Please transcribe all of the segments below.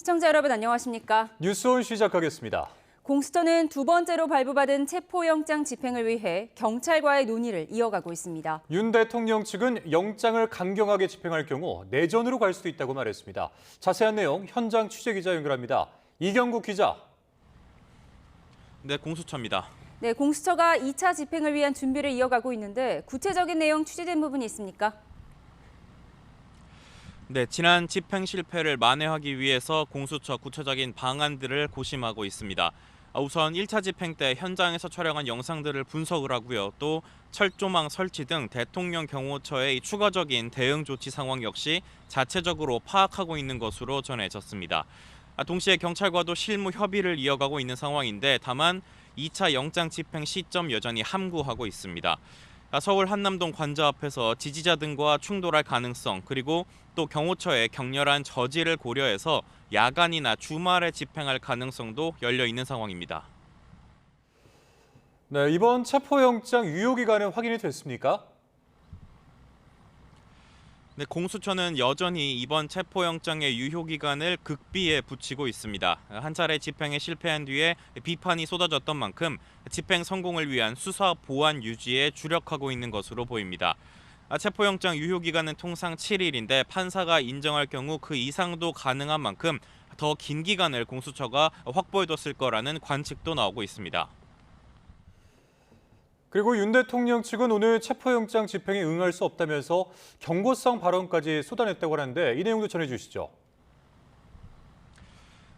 시청자 여러분 안녕하십니까? 뉴스온 시작하겠습니다. 공수처는 두 번째로 발부받은 체포영장 집행을 위해 경찰과의 논의를 이어가고 있습니다. 윤 대통령 측은 영장을 강경하게 집행할 경우 내전으로 갈 수도 있다고 말했습니다. 자세한 내용 현장 취재기자 연결합니다. 이경국 기자. 네, 공수처입니다. 네, 공수처가 2차 집행을 위한 준비를 이어가고 있는데 구체적인 내용 취재된 부분이 있습니까? 네, 지난 집행 실패를 만회하기 위해서 공수처 구체적인 방안들을 고심하고 있습니다. 우선 1차 집행 때 현장에서 촬영한 영상들을 분석을 하고요. 또 철조망 설치 등 대통령 경호처의 추가적인 대응 조치 상황 역시 자체적으로 파악하고 있는 것으로 전해졌습니다. 동시에 경찰과도 실무 협의를 이어가고 있는 상황인데 다만 2차 영장 집행 시점 여전히 함구하고 있습니다. 서울 한남동 관저 앞에서 지지자 등과 충돌할 가능성 그리고 또 경호처의 격렬한 저지를 고려해서 야간이나 주말에 집행할 가능성도 열려 있는 상황입니다. 네, 이번 체포영장 유효기간은 확인이 됐습니까? 네, 공수처는 여전히 이번 체포영장의 유효기간을 극비에 붙이고 있습니다. 한 차례 집행에 실패한 뒤에 비판이 쏟아졌던 만큼 집행 성공을 위한 수사 보안 유지에 주력하고 있는 것으로 보입니다. 체포영장 유효기간은 통상 7일인데 판사가 인정할 경우 그 이상도 가능한 만큼 더 긴 기간을 공수처가 확보해뒀을 거라는 관측도 나오고 있습니다. 그리고 윤 대통령 측은 오늘 체포영장 집행에 응할 수 없다면서 경고성 발언까지 쏟아냈다고 하는데 이 내용도 전해주시죠.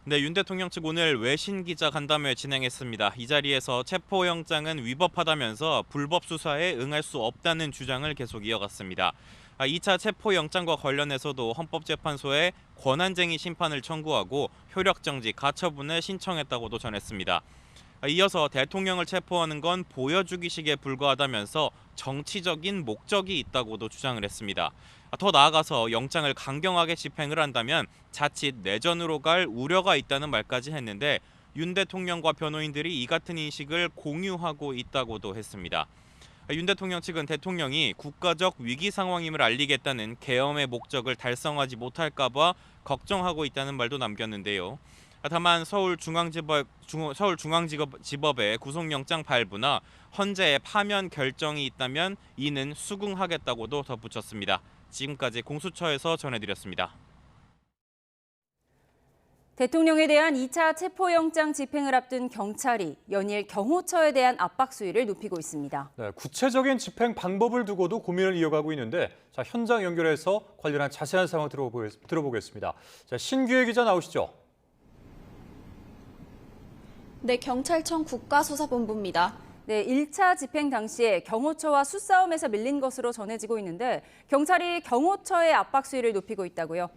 네, 윤 대통령 측 오늘 외신 기자 간담회 진행했습니다. 이 자리에서 체포영장은 위법하다면서 불법 수사에 응할 수 없다는 주장을 계속 이어갔습니다. 2차 체포영장과 관련해서도 헌법재판소에 권한쟁의 심판을 청구하고 효력정지, 가처분을 신청했다고도 전했습니다. 이어서 대통령을 체포하는 건 보여주기식에 불과하다면서 정치적인 목적이 있다고도 주장을 했습니다. 더 나아가서 영장을 강경하게 집행을 한다면 자칫 내전으로 갈 우려가 있다는 말까지 했는데 윤 대통령과 변호인들이 이 같은 인식을 공유하고 있다고도 했습니다. 윤 대통령 측은 대통령이 국가적 위기 상황임을 알리겠다는 계엄의 목적을 달성하지 못할까 봐 걱정하고 있다는 말도 남겼는데요. 다만 서울중앙지법의 구속영장 발부나 헌재의 파면 결정이 있다면 이는 수긍하겠다고도 덧붙였습니다. 지금까지 공수처에서 전해드렸습니다. 대통령에 대한 2차 체포영장 집행을 앞둔 경찰이 연일 경호처에 대한 압박 수위를 높이고 있습니다. 네, 구체적인 집행 방법을 두고도 고민을 이어가고 있는데 현장 연결해서 관련한 자세한 상황 들어보겠습니다. 신규혜 기자 나오시죠. 네, 경찰청 국가수사본부입니다. 네, 1차 집행 당시에 경호처와 수싸움에서 밀린 것으로 전해지고 있는데 경찰이 경호처의 압박 수위를 높이고 있다고요.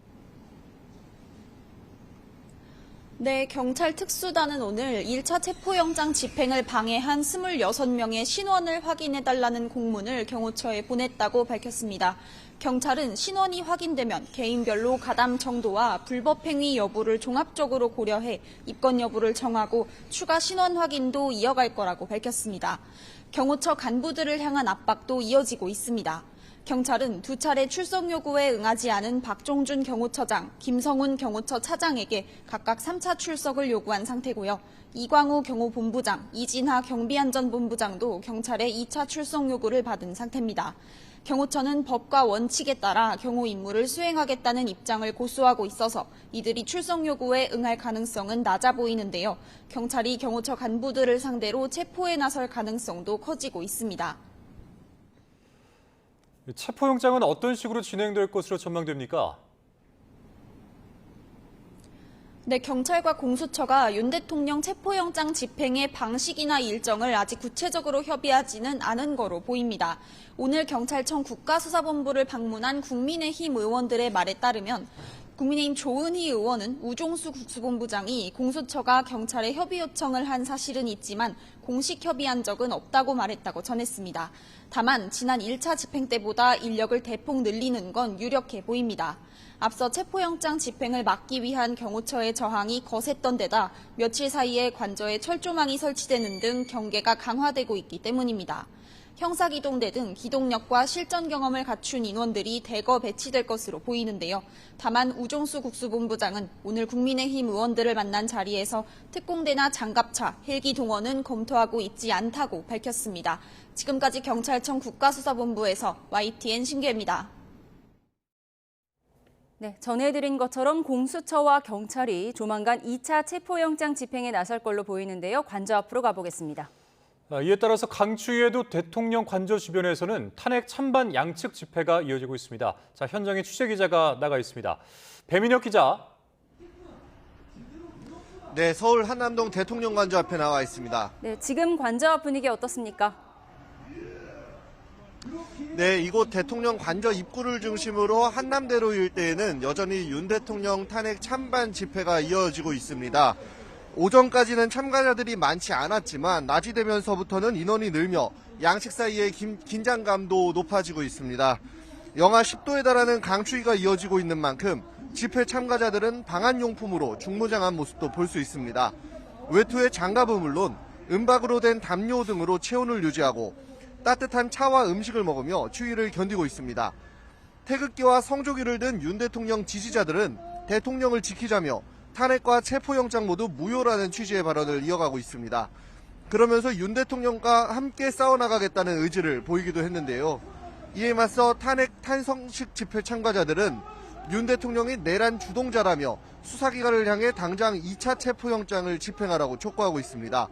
네, 경찰 특수단은 오늘 1차 체포영장 집행을 방해한 26명의 신원을 확인해달라는 공문을 경호처에 보냈다고 밝혔습니다. 경찰은 신원이 확인되면 개인별로 가담 정도와 불법 행위 여부를 종합적으로 고려해 입건 여부를 정하고 추가 신원 확인도 이어갈 거라고 밝혔습니다. 경호처 간부들을 향한 압박도 이어지고 있습니다. 경찰은 두 차례 출석 요구에 응하지 않은 박종준 경호처장, 김성훈 경호처 차장에게 각각 3차 출석을 요구한 상태고요. 이광우 경호본부장, 이진하 경비안전본부장도 경찰의 2차 출석 요구를 받은 상태입니다. 경호처는 법과 원칙에 따라 경호 임무를 수행하겠다는 입장을 고수하고 있어서 이들이 출석 요구에 응할 가능성은 낮아 보이는데요. 경찰이 경호처 간부들을 상대로 체포에 나설 가능성도 커지고 있습니다. 체포영장은 어떤 식으로 진행될 것으로 전망됩니까? 네, 경찰과 공수처가 윤 대통령 체포영장 집행의 방식이나 일정을 아직 구체적으로 협의하지는 않은 거로 보입니다. 오늘 경찰청 국가수사본부를 방문한 국민의힘 의원들의 말에 따르면 국민의힘 조은희 의원은 우종수 국수본부장이 공수처가 경찰에 협의 요청을 한 사실은 있지만 공식 협의한 적은 없다고 말했다고 전했습니다. 다만 지난 1차 집행 때보다 인력을 대폭 늘리는 건 유력해 보입니다. 앞서 체포영장 집행을 막기 위한 경호처의 저항이 거셌던 데다 며칠 사이에 관저에 철조망이 설치되는 등 경계가 강화되고 있기 때문입니다. 형사기동대 등 기동력과 실전 경험을 갖춘 인원들이 대거 배치될 것으로 보이는데요. 다만 우종수 국수본부장은 오늘 국민의힘 의원들을 만난 자리에서 특공대나 장갑차, 헬기 동원은 검토하고 있지 않다고 밝혔습니다. 지금까지 경찰청 국가수사본부에서 YTN 신규입니다. 네, 전해드린 것처럼 공수처와 경찰이 조만간 2차 체포영장 집행에 나설 걸로 보이는데요. 관저 앞으로 가보겠습니다. 이에 따라서 강추위에도 대통령 관저 주변에서는 탄핵 찬반 양측 집회가 이어지고 있습니다. 자, 현장에 취재 기자가 나가 있습니다. 배민혁 기자. 네, 서울 한남동 대통령 관저 앞에 나와 있습니다. 네, 지금 관저 앞 분위기 어떻습니까? 네, 이곳 대통령 관저 입구를 중심으로 한남대로 일대에는 여전히 윤 대통령 탄핵 찬반 집회가 이어지고 있습니다. 오전까지는 참가자들이 많지 않았지만 낮이 되면서부터는 인원이 늘며 양측 사이의 긴장감도 높아지고 있습니다. 영하 10도에 달하는 강추위가 이어지고 있는 만큼 집회 참가자들은 방한용품으로 중무장한 모습도 볼 수 있습니다. 외투에 장갑은 물론 은박으로 된 담요 등으로 체온을 유지하고 따뜻한 차와 음식을 먹으며 추위를 견디고 있습니다. 태극기와 성조기를 든 윤 대통령 지지자들은 대통령을 지키자며 탄핵과 체포영장 모두 무효라는 취지의 발언을 이어가고 있습니다. 그러면서 윤 대통령과 함께 싸워나가겠다는 의지를 보이기도 했는데요. 이에 맞서 탄핵 탄성식 집회 참가자들은 윤 대통령이 내란 주동자라며 수사기관을 향해 당장 2차 체포영장을 집행하라고 촉구하고 있습니다.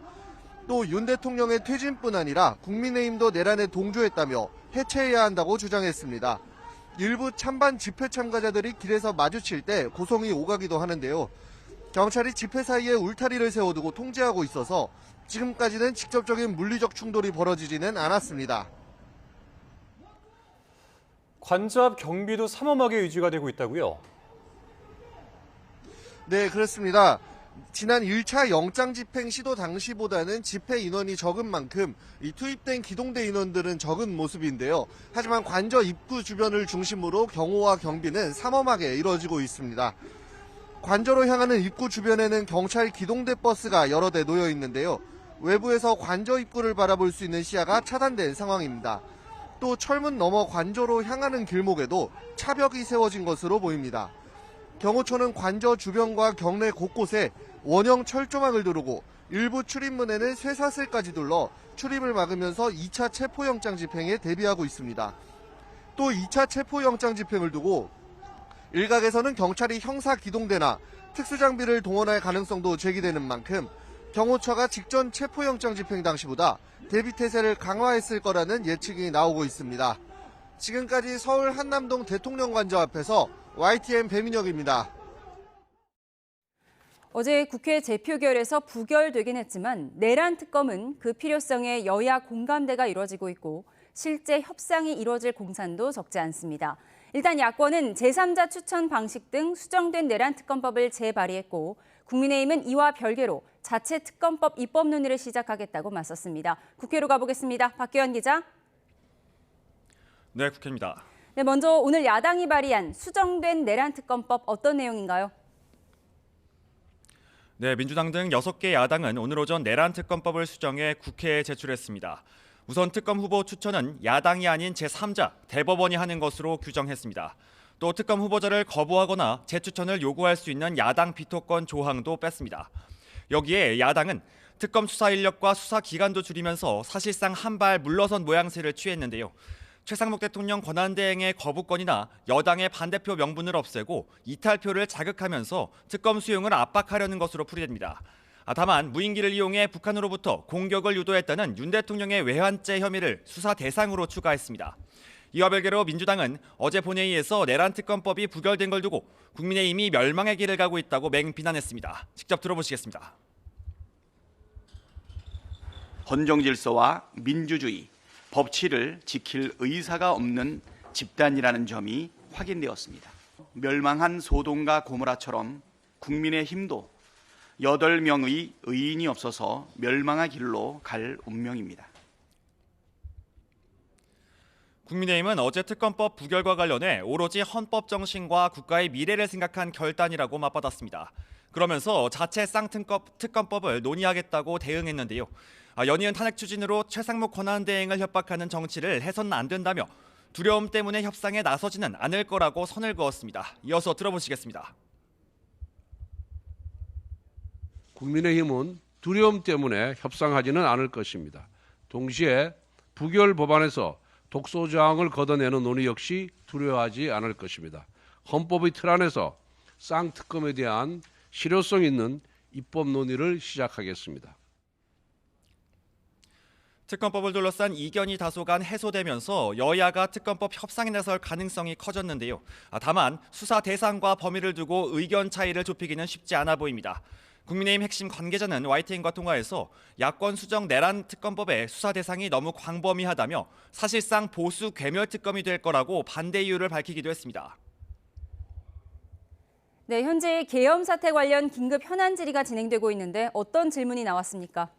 또 윤 대통령의 퇴진뿐 아니라 국민의힘도 내란에 동조했다며 해체해야 한다고 주장했습니다. 일부 찬반 집회 참가자들이 길에서 마주칠 때 고성이 오가기도 하는데요. 경찰이 집회 사이에 울타리를 세워두고 통제하고 있어서 지금까지는 직접적인 물리적 충돌이 벌어지지는 않았습니다. 관저 앞 경비도 삼엄하게 유지가 되고 있다고요? 네, 그렇습니다. 지난 1차 영장 집행 시도 당시보다는 집회 인원이 적은 만큼 이 투입된 기동대 인원들은 적은 모습인데요. 하지만 관저 입구 주변을 중심으로 경호와 경비는 삼엄하게 이루어지고 있습니다. 관저로 향하는 입구 주변에는 경찰 기동대 버스가 여러 대 놓여 있는데요. 외부에서 관저 입구를 바라볼 수 있는 시야가 차단된 상황입니다. 또 철문 너머 관저로 향하는 길목에도 차벽이 세워진 것으로 보입니다. 경호처는 관저 주변과 경내 곳곳에 원형 철조망을 두르고 일부 출입문에는 쇠사슬까지 둘러 출입을 막으면서 2차 체포영장 집행에 대비하고 있습니다. 또 2차 체포영장 집행을 두고 일각에서는 경찰이 형사기동대나 특수장비를 동원할 가능성도 제기되는 만큼 경호처가 직전 체포영장 집행 당시보다 대비태세를 강화했을 거라는 예측이 나오고 있습니다. 지금까지 서울 한남동 대통령관저 앞에서 YTN 배민혁입니다. 어제 국회 재표결에서 부결되긴 했지만 내란 특검은 그 필요성에 여야 공감대가 이루어지고 있고 실제 협상이 이루어질 공산도 적지 않습니다. 일단 야권은 제3자 추천 방식 등 수정된 내란 특검법을 재발의했고 국민의힘은 이와 별개로 자체 특검법 입법 논의를 시작하겠다고 맞섰습니다. 국회로 가보겠습니다. 박규현 기자. 네, 국회입니다. 네, 먼저 오늘 야당이 발의한 수정된 내란 특검법 어떤 내용인가요? 네, 민주당 등 6개 야당은 오늘 오전 내란 특검법을 수정해 국회에 제출했습니다. 우선 특검 후보 추천은 야당이 아닌 제3자, 대법원이 하는 것으로 규정했습니다. 또 특검 후보자를 거부하거나 재추천을 요구할 수 있는 야당 비토권 조항도 뺐습니다. 여기에 야당은 특검 수사 인력과 수사 기간도 줄이면서 사실상 한 발 물러선 모양새를 취했는데요. 최상목 대통령 권한대행의 거부권이나 여당의 반대표 명분을 없애고 이탈표를 자극하면서 특검 수용을 압박하려는 것으로 풀이됩니다. 다만 무인기를 이용해 북한으로부터 공격을 유도했다는 윤 대통령의 외환죄 혐의를 수사 대상으로 추가했습니다. 이와 별개로 민주당은 어제 본회의에서 내란 특검법이 부결된 걸 두고 국민의힘이 멸망의 길을 가고 있다고 맹비난했습니다. 직접 들어보시겠습니다. 헌정 질서와 민주주의, 법치를 지킬 의사가 없는 집단이라는 점이 확인되었습니다. 멸망한 소돔과 고모라처럼 국민의힘도 8명의 의인이 없어서 멸망의 길로 갈 운명입니다. 국민의힘은 어제 특검법 부결과 관련해 오로지 헌법 정신과 국가의 미래를 생각한 결단이라고 맞받았습니다. 그러면서 자체 쌍특검법을 논의하겠다고 대응했는데요. 연이은 탄핵 추진으로 최상목 권한대행을 협박하는 정치를 해서는 안 된다며 두려움 때문에 협상에 나서지는 않을 거라고 선을 그었습니다. 이어서 들어보시겠습니다. 국민의힘은 두려움 때문에 협상하지는 않을 것입니다. 동시에 부결 법안에서 독소조항을 걷어내는 논의 역시 두려워하지 않을 것입니다. 헌법의 틀 안에서 쌍특검에 대한 실효성 있는 입법 논의를 시작하겠습니다. 특검법을 둘러싼 이견이 다소간 해소되면서 여야가 특검법 협상에 나설 가능성이 커졌는데요. 다만 수사 대상과 범위를 두고 의견 차이를 좁히기는 쉽지 않아 보입니다. 국민의힘 핵심 관계자는 YTN과 통화에서 야권 수정 내란 특검법의 수사 대상이 너무 광범위하다며 사실상 보수 괴멸 특검이 될 거라고 반대 이유를 밝히기도 했습니다. 네, 현재 계엄 사태 관련 긴급 현안 질의가 진행되고 있는데 어떤 질문이 나왔습니까?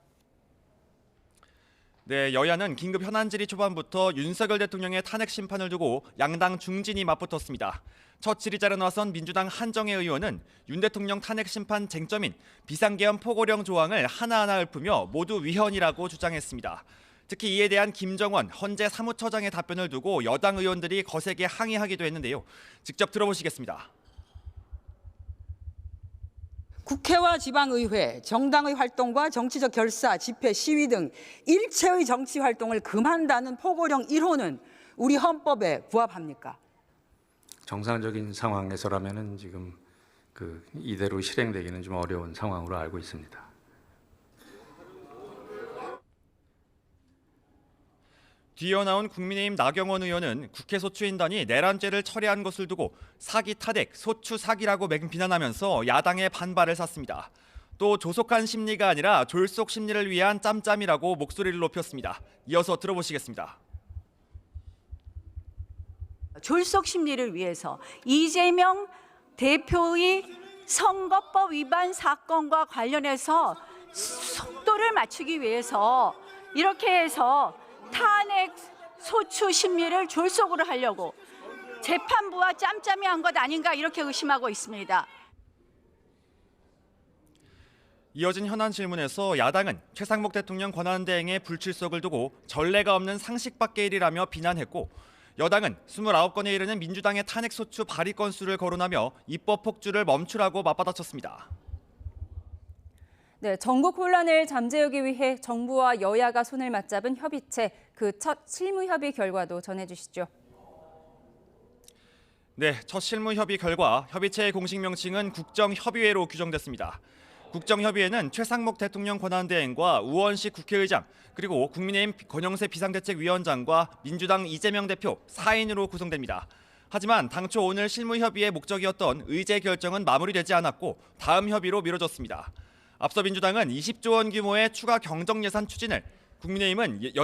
네, 여야는 긴급 현안 질의 초반부터 윤석열 대통령의 탄핵 심판을 두고 양당 중진이 맞붙었습니다. 첫 질의자로 나선 민주당 한정혜 의원은 윤 대통령 탄핵 심판 쟁점인 비상계엄 포고령 조항을 하나하나 읊으며 모두 위헌이라고 주장했습니다. 특히 이에 대한 김정원 헌재 사무처장의 답변을 두고 여당 의원들이 거세게 항의하기도 했는데요. 직접 들어보시겠습니다. 국회와 지방의회, 정당의 활동과 정치적 결사, 집회, 시위 등 일체의 정치 활동을 금한다는 포고령 1호는 우리 헌법에 부합합니까? 정상적인 상황에서라면은 지금 이대로 실행되기는 좀 어려운 상황으로 알고 있습니다. 뒤이어 나온 국민의힘 나경원 의원은 국회 소추인단이 내란죄를 처리한 것을 두고 사기 타댁, 소추 사기라고 비난하면서 야당의 반발을 샀습니다. 또 조속한 심리가 아니라 졸속 심리를 위한 짬짬이라고 목소리를 높였습니다. 이어서 들어보시겠습니다. 졸속 심리를 위해서 이재명 대표의 선거법 위반 사건과 관련해서 속도를 맞추기 위해서 이렇게 해서 탄핵 소추 심리를 졸속으로 하려고 재판부와 짬짬이 한 것 아닌가 이렇게 의심하고 있습니다. 이어진 현안 질문에서 야당은 최상목 대통령 권한대행의 불출석을 두고 전례가 없는 상식 밖의 일이라며 비난했고 여당은 29건에 이르는 민주당의 탄핵 소추 발의 건수를 거론하며 입법 폭주를 멈추라고 맞받아쳤습니다. 네, 전국 혼란을 잠재우기 위해 정부와 여야가 손을 맞잡은 협의체, 그 첫 실무 협의 결과도 전해주시죠. 네, 첫 실무 협의 결과 협의체의 공식 명칭은 국정협의회로 규정됐습니다. 국정협의회는 최상목 대통령 권한대행과 우원식 국회의장 그리고 국민의힘 권영세 비상대책위원장과 민주당 이재명 대표 4인으로 구성됩니다. 하지만 당초 오늘 실무협의의 목적이었던 의제 결정은 마무리되지 않았고 다음 협의로 미뤄졌습니다. 앞서 민주당은 20조 원 규모의 추가 경정 예산 추진을, 국민의힘은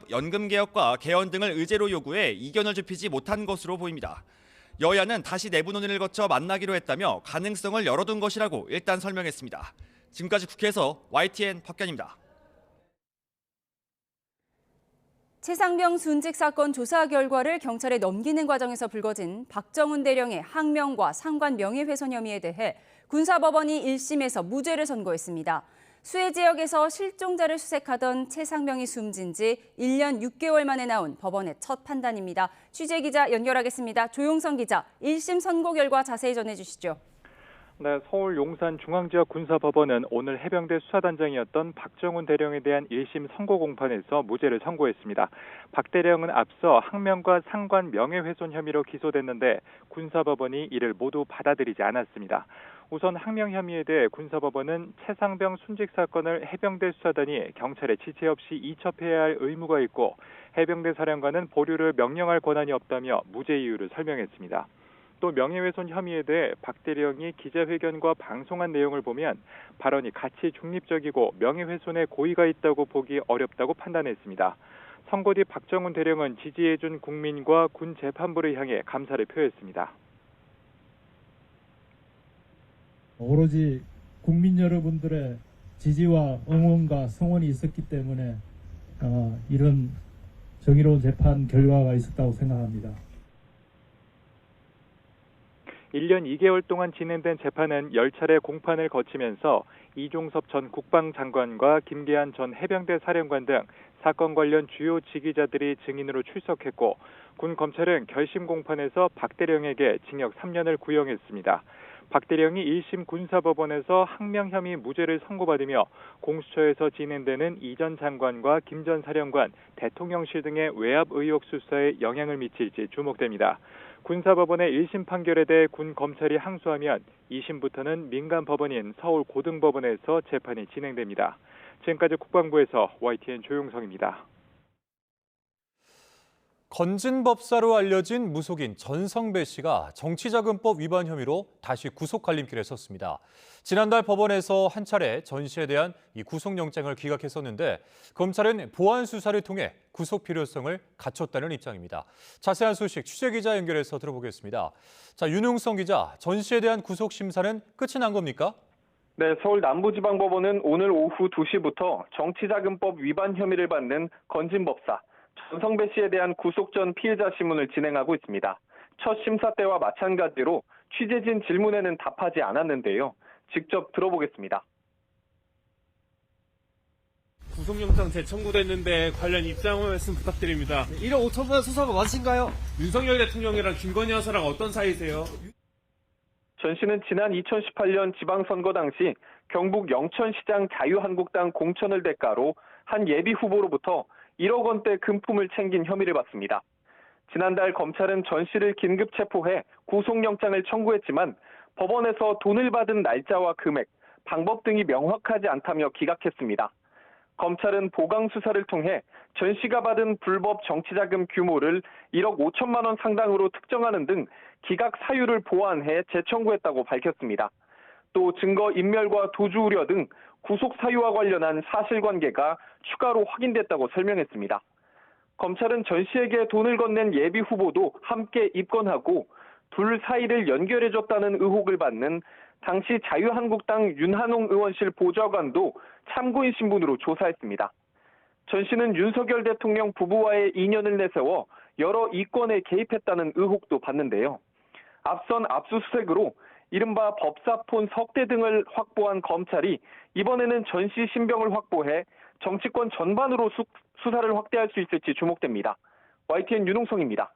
연금개혁과 개헌 등을 의제로 요구해 이견을 좁히지 못한 것으로 보입니다. 여야는 다시 내부 논의를 거쳐 만나기로 했다며 가능성을 열어둔 것이라고 일단 설명했습니다. 지금까지 국회에서 YTN 박견입니다. 최상병 순직 사건 조사 결과를 경찰에 넘기는 과정에서 불거진 박정훈 대령의 항명과 상관 명예훼손 혐의에 대해 군사법원이 1심에서 무죄를 선고했습니다. 수해 지역에서 실종자를 수색하던 최상병이 숨진 지 1년 6개월 만에 나온 법원의 첫 판단입니다. 취재기자 연결하겠습니다. 조용성 기자, 1심 선고 결과 자세히 전해주시죠. 네, 서울 용산 중앙지역 군사법원은 오늘 해병대 수사단장이었던 박정훈 대령에 대한 1심 선고 공판에서 무죄를 선고했습니다. 박 대령은 앞서 항명과 상관 명예훼손 혐의로 기소됐는데 군사법원이 이를 모두 받아들이지 않았습니다. 우선 항명 혐의에 대해 군사법원은 최상병 순직 사건을 해병대 수사단이 경찰에 지체 없이 이첩해야 할 의무가 있고 해병대 사령관은 보류를 명령할 권한이 없다며 무죄 이유를 설명했습니다. 또 명예훼손 혐의에 대해 박 대령이 기자회견과 방송한 내용을 보면 발언이 가치 중립적이고 명예훼손에 고의가 있다고 보기 어렵다고 판단했습니다. 선고 뒤 박정훈 대령은 지지해준 국민과 군 재판부를 향해 감사를 표했습니다. 오로지 국민 여러분들의 지지와 응원과 성원이 있었기 때문에 이런 정의로운 재판 결과가 있었다고 생각합니다. 1년 2개월 동안 진행된 재판은 10차례 공판을 거치면서 이종섭 전 국방장관과 김계한 전 해병대 사령관 등 사건 관련 주요 지휘자들이 증인으로 출석했고 군 검찰은 결심 공판에서 박 대령에게 징역 3년을 구형했습니다. 박 대령이 1심 군사법원에서 항명 혐의 무죄를 선고받으며 공수처에서 진행되는 이 전 장관과 김 전 사령관, 대통령실 등의 외압 의혹 수사에 영향을 미칠지 주목됩니다. 군사법원의 1심 판결에 대해 군 검찰이 항소하면 2심부터는 민간 법원인 서울 고등법원에서 재판이 진행됩니다. 지금까지 국방부에서 YTN 조용성입니다. 건진법사로 알려진 무속인 전성배 씨가 정치자금법 위반 혐의로 다시 구속 갈림길에 섰습니다. 지난달 법원에서 한 차례 전 씨에 대한 이 구속영장을 기각했었는데 검찰은 보안 수사를 통해 구속 필요성을 갖췄다는 입장입니다. 자세한 소식 취재기자 연결해서 들어보겠습니다. 자, 윤웅성 기자, 전 씨에 대한 구속 심사는 끝이 난 겁니까? 네, 서울 남부지방법원은 오늘 오후 2시부터 정치자금법 위반 혐의를 받는 건진법사 전성배 씨에 대한 구속 전 피의자 심문을 진행하고 있습니다. 첫 심사 때와 마찬가지로 취재진 질문에는 답하지 않았는데요. 직접 들어보겠습니다. 구속영장 재청구됐는데 관련 입장 말씀 부탁드립니다. 1억 5천만 수사가 맞으신가요? 윤석열 대통령이랑 김건희 여사랑 어떤 사이세요? 전 씨는 지난 2018년 지방선거 당시 경북 영천시장 자유한국당 공천을 대가로 한 예비 후보로부터 1억 원대 금품을 챙긴 혐의를 받습니다. 지난달 검찰은 전 씨를 긴급 체포해 구속영장을 청구했지만 법원에서 돈을 받은 날짜와 금액, 방법 등이 명확하지 않다며 기각했습니다. 검찰은 보강 수사를 통해 전 씨가 받은 불법 정치자금 규모를 1억 5천만 원 상당으로 특정하는 등 기각 사유를 보완해 재청구했다고 밝혔습니다. 또 증거 인멸과 도주 우려 등 구속 사유와 관련한 사실관계가 추가로 확인됐다고 설명했습니다. 검찰은 전 씨에게 돈을 건넨 예비 후보도 함께 입건하고 둘 사이를 연결해줬다는 의혹을 받는 당시 자유한국당 윤한홍 의원실 보좌관도 참고인 신분으로 조사했습니다. 전 씨는 윤석열 대통령 부부와의 인연을 내세워 여러 이권에 개입했다는 의혹도 받는데요. 앞선 압수수색으로 이른바 법사폰 석 대 등을 확보한 검찰이 이번에는 전 씨 신병을 확보해 정치권 전반으로 수사를 확대할 수 있을지 주목됩니다. YTN 윤홍성입니다.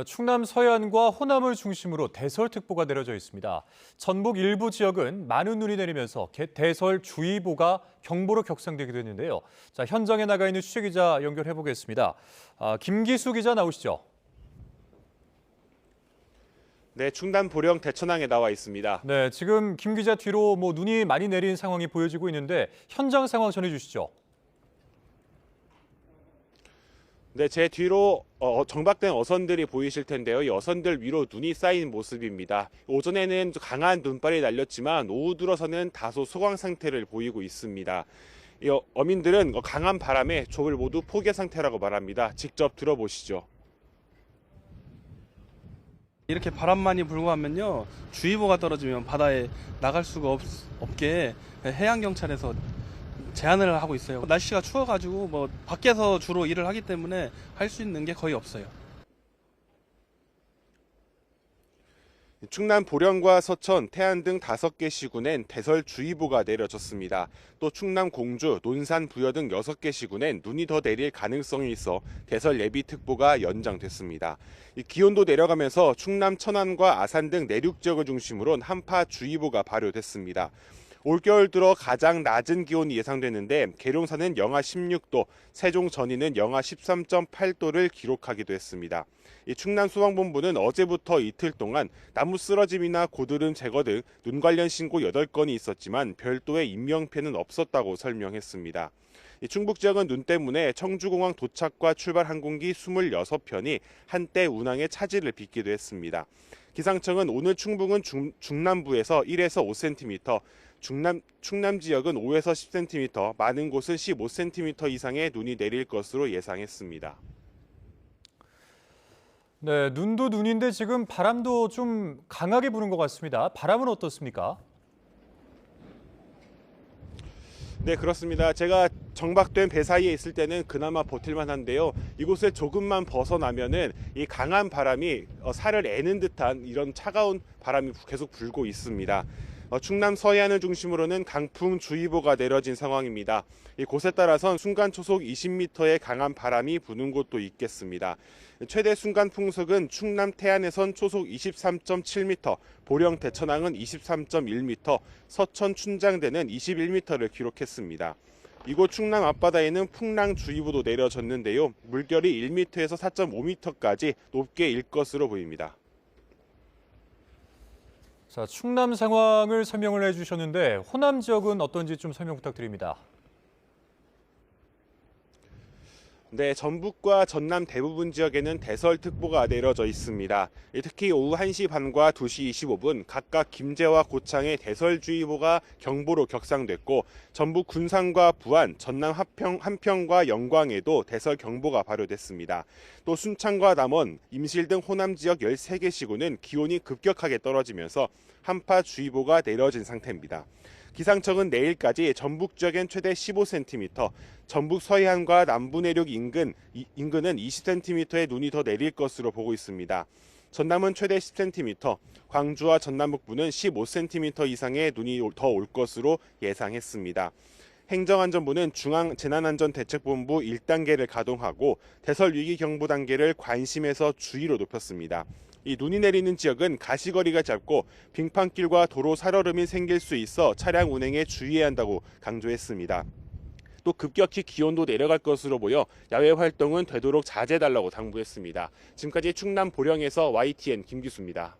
충남 서해안과 호남을 중심으로 대설특보가 내려져 있습니다. 전북 일부 지역은 많은 눈이 내리면서 대설주의보가 경보로 격상되기도 했는데요. 자, 현장에 나가 있는 취재기자 연결해 보겠습니다. 김기수 기자 나오시죠. 네, 충남 보령 대천항에 나와 있습니다. 네, 지금 김 기자 뒤로 눈이 많이 내린 상황이 보여지고 있는데 현장 상황 전해주시죠. 네, 제 뒤로 정박된 어선들이 보이실 텐데요. 이 어선들 위로 눈이 쌓인 모습입니다. 오전에는 강한 눈발이 날렸지만 오후 들어서는 다소 소강 상태를 보이고 있습니다. 이 어민들은 강한 바람에 조를 모두 포개 상태라고 말합니다. 직접 들어보시죠. 이렇게 바람만이 불고 하면요, 주의보가 떨어지면 바다에 나갈 수가 없게 해양경찰에서 제한을 하고 있어요. 날씨가 추워가지고 밖에서 주로 일을 하기 때문에 할 수 있는 게 거의 없어요. 충남 보령과 서천, 태안 등 5개 시군엔 대설주의보가 내려졌습니다. 또 충남 공주, 논산, 부여 등 6개 시군엔 눈이 더 내릴 가능성이 있어 대설 예비특보가 연장됐습니다. 이 기온도 내려가면서 충남 천안과 아산 등 내륙 지역을 중심으로 한파주의보가 발효됐습니다. 올겨울 들어 가장 낮은 기온이 예상되는데 계룡산은 영하 16도, 세종 전인은 영하 13.8도를 기록하기도 했습니다. 이 충남소방본부는 어제부터 이틀 동안 나무 쓰러짐이나 고드름 제거 등 눈 관련 신고 8건이 있었지만 별도의 인명피해는 없었다고 설명했습니다. 이 충북 지역은 눈 때문에 청주공항 도착과 출발 항공기 26편이 한때 운항에 차질을 빚기도 했습니다. 기상청은 오늘 충북은 중남부에서 1에서 5cm, 충남 지역은 5에서 10cm, 많은 곳은 15cm 이상의 눈이 내릴 것으로 예상했습니다. 네, 눈도 눈인데 지금 바람도 좀 강하게 부는 것 같습니다. 바람은 어떻습니까? 네, 그렇습니다. 제가 정박된 배 사이에 있을 때는 그나마 버틸만 한데요. 이곳을 조금만 벗어나면은 이 강한 바람이 살을 애는 듯한 이런 차가운 바람이 계속 불고 있습니다. 충남 서해안을 중심으로는 강풍주의보가 내려진 상황입니다. 이곳에 따라선 순간 초속 20m의 강한 바람이 부는 곳도 있겠습니다. 최대 순간 풍속은 충남 태안에선 초속 23.7m, 보령 대천항은 23.1m, 서천 춘장대는 21m를 기록했습니다. 이곳 충남 앞바다에는 풍랑주의보도 내려졌는데요. 물결이 1m에서 4.5m까지 높게 일 것으로 보입니다. 자, 충남 상황을 설명을 해주셨는데 호남 지역은 어떤지 좀 설명 부탁드립니다. 네, 전북과 전남 대부분 지역에는 대설특보가 내려져 있습니다. 특히 오후 1시 반과 2시 25분 각각 김제와 고창에 대설주의보가 경보로 격상됐고 전북 군산과 부안, 전남 한평과 영광에도 대설경보가 발효됐습니다. 또 순창과 남원, 임실 등 호남 지역 13개 시군은 기온이 급격하게 떨어지면서 한파주의보가 내려진 상태입니다. 기상청은 내일까지 전북 지역엔 최대 15cm, 전북 서해안과 남부 내륙 인근은 20cm의 눈이 더 내릴 것으로 보고 있습니다. 전남은 최대 10cm, 광주와 전남 북부는 15cm 이상의 눈이 더 올 것으로 예상했습니다. 행정안전부는 중앙재난안전대책본부 1단계를 가동하고 대설위기경보 단계를 관심에서 주의로 높였습니다. 이 눈이 내리는 지역은 가시거리가 짧고 빙판길과 도로 살얼음이 생길 수 있어 차량 운행에 주의해야 한다고 강조했습니다. 또 급격히 기온도 내려갈 것으로 보여 야외 활동은 되도록 자제해달라고 당부했습니다. 지금까지 충남 보령에서 YTN 김기수입니다.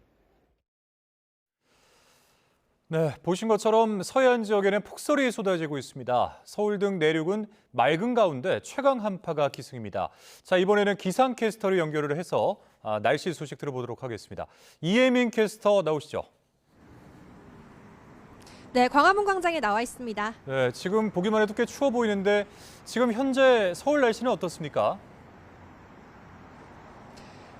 네, 보신 것처럼 서해안 지역에는 폭설이 쏟아지고 있습니다. 서울 등 내륙은 맑은 가운데 최강 한파가 기승입니다. 자, 이번에는 기상캐스터를 연결을 해서 날씨 소식 들어보도록 하겠습니다. 이혜민 캐스터 나오시죠. 네, 광화문 광장에 나와 있습니다. 네, 지금 보기만 해도 꽤 추워 보이는데 지금 현재 서울 날씨는 어떻습니까?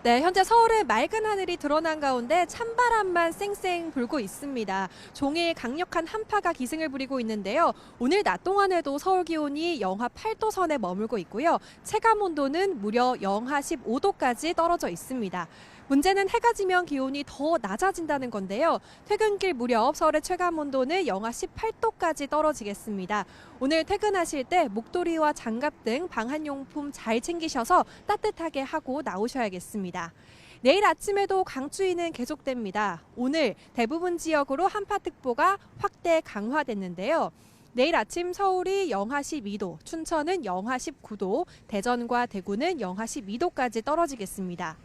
네, 현재 서울의 맑은 하늘이 드러난 가운데 찬바람만 쌩쌩 불고 있습니다. 종일 강력한 한파가 기승을 부리고 있는데요. 오늘 낮 동안에도 서울 기온이 영하 8도 선에 머물고 있고요. 체감 온도는 무려 영하 15도까지 떨어져 있습니다. 문제는 해가 지면 기온이 더 낮아진다는 건데요. 퇴근길 무렵 서울의 체감 온도는 영하 18도까지 떨어지겠습니다. 오늘 퇴근하실 때 목도리와 장갑 등 방한용품 잘 챙기셔서 따뜻하게 하고 나오셔야겠습니다. 내일 아침에도 강추위는 계속됩니다. 오늘 대부분 지역으로 한파특보가 확대 강화됐는데요. 내일 아침 서울이 영하 12도, 춘천은 영하 19도, 대전과 대구는 영하 12도까지 떨어지겠습니다.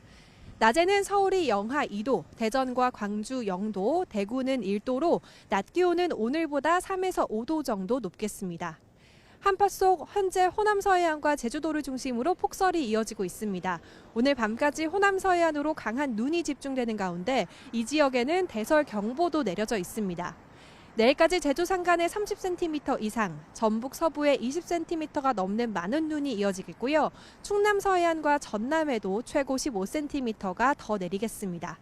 낮에는 서울이 영하 2도, 대전과 광주 0도, 대구는 1도로 낮 기온은 오늘보다 3에서 5도 정도 높겠습니다. 한파 속 현재 호남 서해안과 제주도를 중심으로 폭설이 이어지고 있습니다. 오늘 밤까지 호남 서해안으로 강한 눈이 집중되는 가운데 이 지역에는 대설 경보도 내려져 있습니다. 내일까지 제주 산간에 30cm 이상, 전북 서부에 20cm가 넘는 많은 눈이 이어지겠고요. 충남 서해안과 전남에도 최고 15cm가 더 내리겠습니다.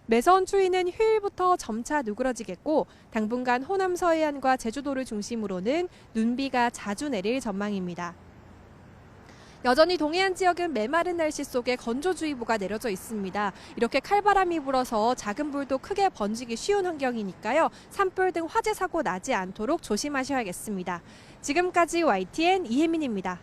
매서운 추위는 휴일부터 점차 누그러지겠고 당분간 호남 서해안과 제주도를 중심으로는 눈비가 자주 내릴 전망입니다. 여전히 동해안 지역은 메마른 날씨 속에 건조주의보가 내려져 있습니다. 이렇게 칼바람이 불어서 작은 불도 크게 번지기 쉬운 환경이니까요. 산불 등 화재 사고 나지 않도록 조심하셔야겠습니다. 지금까지 YTN 이혜민입니다.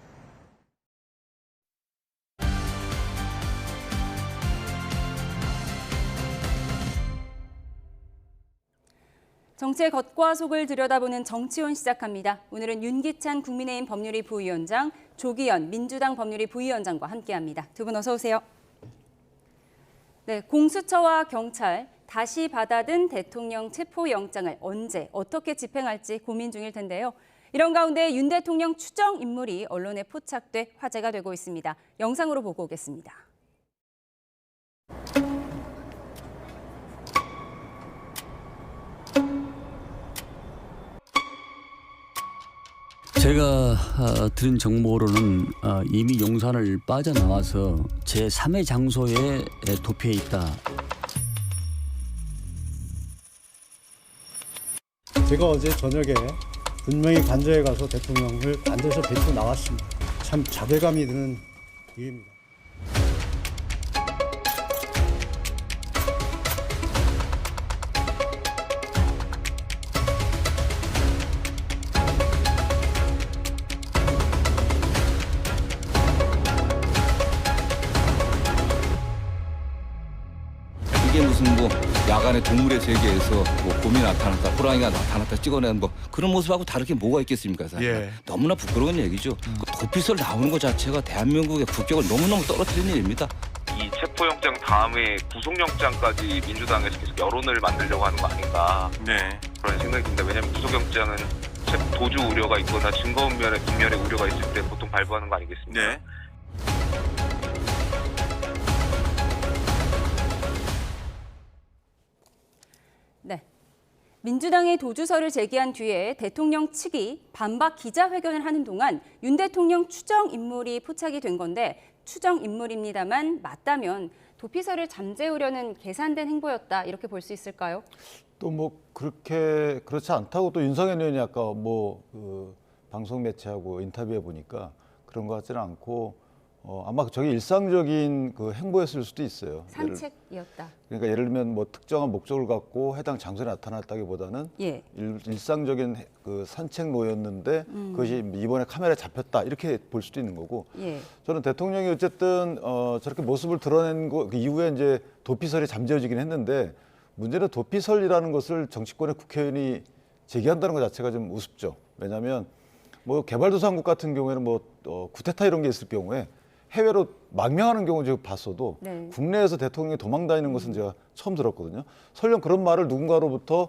정치의 겉과 속을 들여다보는 정치론 시작합니다. 오늘은 윤기찬 국민의힘 법률위 부위원장, 조기현 민주당 법률위 부위원장과 함께합니다. 두 분 어서 오세요. 네, 공수처와 경찰 다시 받아든 대통령 체포영장을 언제 어떻게 집행할지 고민 중일 텐데요. 이런 가운데 윤 대통령 추정 인물이 언론에 포착돼 화제가 되고 있습니다. 영상으로 보고 오겠습니다. 제가 들은 정보로는 이미 용산을 빠져나와서 제3의 장소에 도피해 있다. 제가 어제 저녁에 분명히 관저에 가서 대통령을 관저에서 데리고 나왔습니다. 참 자괴감이 드는 일입니다. 이게 무슨 뭐 야간에 동물의 세계에서 뭐 곰이 나타났다, 호랑이가 나타났다 찍어낸 뭐 그런 모습하고 다르게 뭐가 있겠습니까? 사실. 예. 너무나 부끄러운 얘기죠. 그 도피설 나오는 것 자체가 대한민국의 국격을 너무너무 떨어뜨리는 일입니다. 이 체포영장 다음에 구속영장까지 민주당에서 계속 여론을 만들려고 하는 거 아닌가 그런 생각이 듭니다. 왜냐하면 구속영장은 도주 우려가 있거나 증거인멸의 우려가 있을 때 보통 발부하는 거 아니겠습니까? 네. 민주당이 도주서를 제기한 뒤에 대통령 측이 반박 기자회견을 하는 동안 윤 대통령 추정 인물이 포착이 된 건데 추정 인물입니다만 맞다면 도피서를 잠재우려는 계산된 행보였다 이렇게 볼 수 있을까요? 또 뭐 그렇지 않다고 또 윤석열 의원이 아까 방송 매체하고 인터뷰해 보니까 그런 것 같지는 않고 아마 저게 일상적인 그 행보였을 수도 있어요. 산책이었다. 그러니까 예를 들면 뭐 특정한 목적을 갖고 해당 장소에 나타났다기보다는 일상적인 그 산책로였는데 그것이 이번에 카메라에 잡혔다 이렇게 볼 수도 있는 거고. 저는 대통령이 어쨌든 저렇게 모습을 드러낸 그 이후에 이제 도피설이 잠재워지긴 했는데 문제는 도피설이라는 것을 정치권의 국회의원이 제기한다는 것 자체가 좀 우습죠. 왜냐하면 뭐 개발도상국 같은 경우에는 뭐 쿠데타 이런 게 있을 경우에 해외로 망명하는 경우 제가 봤어도 국내에서 대통령이 도망다니는 것은 제가 처음 들었거든요. 설령 그런 말을 누군가로부터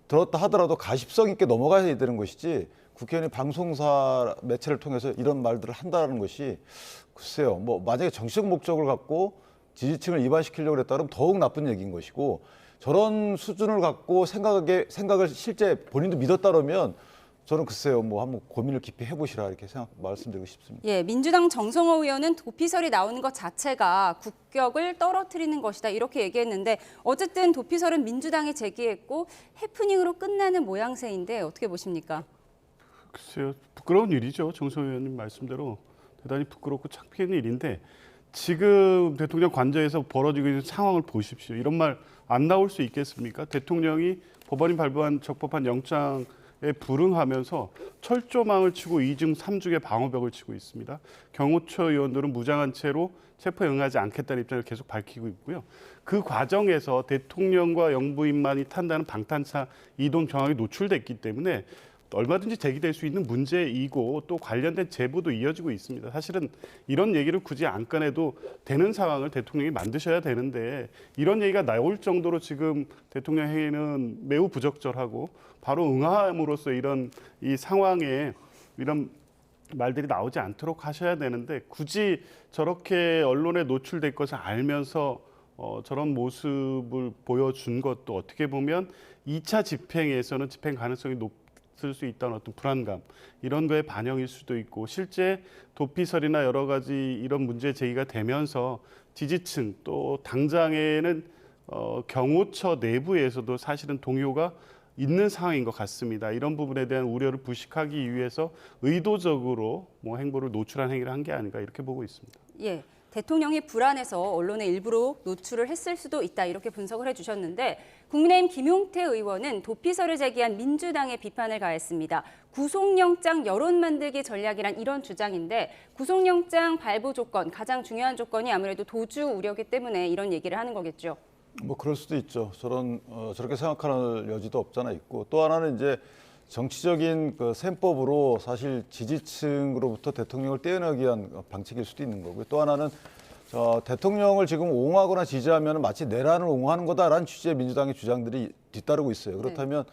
들었다 하더라도 가십성 있게 넘어가야 되는 것이지 국회의원이 방송사 매체를 통해서 이런 말들을 한다는 것이 글쎄요. 뭐 만약에 정치적 목적을 갖고 지지층을 이반시키려고 그랬다면 더욱 나쁜 얘기인 것이고 저런 수준을 갖고 생각을 실제 본인도 믿었다면 저는 글쎄요, 뭐 한번 고민을 깊이 해보시라 이렇게 말씀드리고 싶습니다. 예, 민주당 정성호 의원은 도피설이 나오는 것 자체가 국격을 떨어뜨리는 것이다 이렇게 얘기했는데 어쨌든 도피설은 민주당이 제기했고 해프닝으로 끝나는 모양새인데 어떻게 보십니까? 글쎄요, 부끄러운 일이죠. 정성호 의원님 말씀대로 대단히 부끄럽고 창피한 일인데 지금 대통령 관저에서 벌어지고 있는 상황을 보십시오. 이런 말 안 나올 수 있겠습니까? 대통령이 법원이 발부한 적법한 영장 에 불응하면서 철조망을 치고 2중 3중의 방어벽을 치고 있습니다. 경호처 의원들은 무장한 채로 체포에 응하지 않겠다는 입장을 계속 밝히고 있고요. 그 과정에서 대통령과 영부인만이 탄다는 방탄차 이동 정황이 노출됐기 때문에 얼마든지 제기될 수 있는 문제이고 또 관련된 제보도 이어지고 있습니다. 사실은 이런 얘기를 굳이 안 꺼내도 되는 상황을 대통령이 만드셔야 되는데 이런 얘기가 나올 정도로 지금 대통령 행위는 매우 부적절하고 바로 응함으로써 이 상황에 이런 말들이 나오지 않도록 하셔야 되는데 굳이 저렇게 언론에 노출될 것을 알면서 저런 모습을 보여준 것도 어떻게 보면 2차 집행에서는 집행 가능성이 높을 수 있다는 어떤 불안감 이런 거에 반영일 수도 있고 실제 도피설이나 여러 가지 이런 문제 제기가 되면서 지지층 또 당장에는 경호처 내부에서도 사실은 동요가 있는 상황인 것 같습니다. 이런 부분에 대한 우려를 부식하기 위해서 의도적으로 뭐 행보를 노출한 행위를 한 게 아닌가 이렇게 보고 있습니다. 예, 대통령이 불안해서 언론에 일부러 노출을 했을 수도 있다 이렇게 분석을 해주셨는데 국민의힘 김용태 의원은 도피설을 제기한 민주당의 비판을 가했습니다. 구속영장 여론 만들기 전략이란 이런 주장인데 구속영장 발부 조건, 가장 중요한 조건이 아무래도 도주 우려기 때문에 이런 얘기를 하는 거겠죠. 뭐 그럴 수도 있죠. 저렇게 생각하는 여지도 없잖아 있고 또 하나는 이제 정치적인 그 셈법으로 사실 지지층으로부터 대통령을 떼어내기 위한 방책일 수도 있는 거고요. 또 하나는 대통령을 지금 옹호하거나 지지하면 마치 내란을 옹호하는 거다라는 취지의 민주당의 주장들이 뒤따르고 있어요. 그렇다면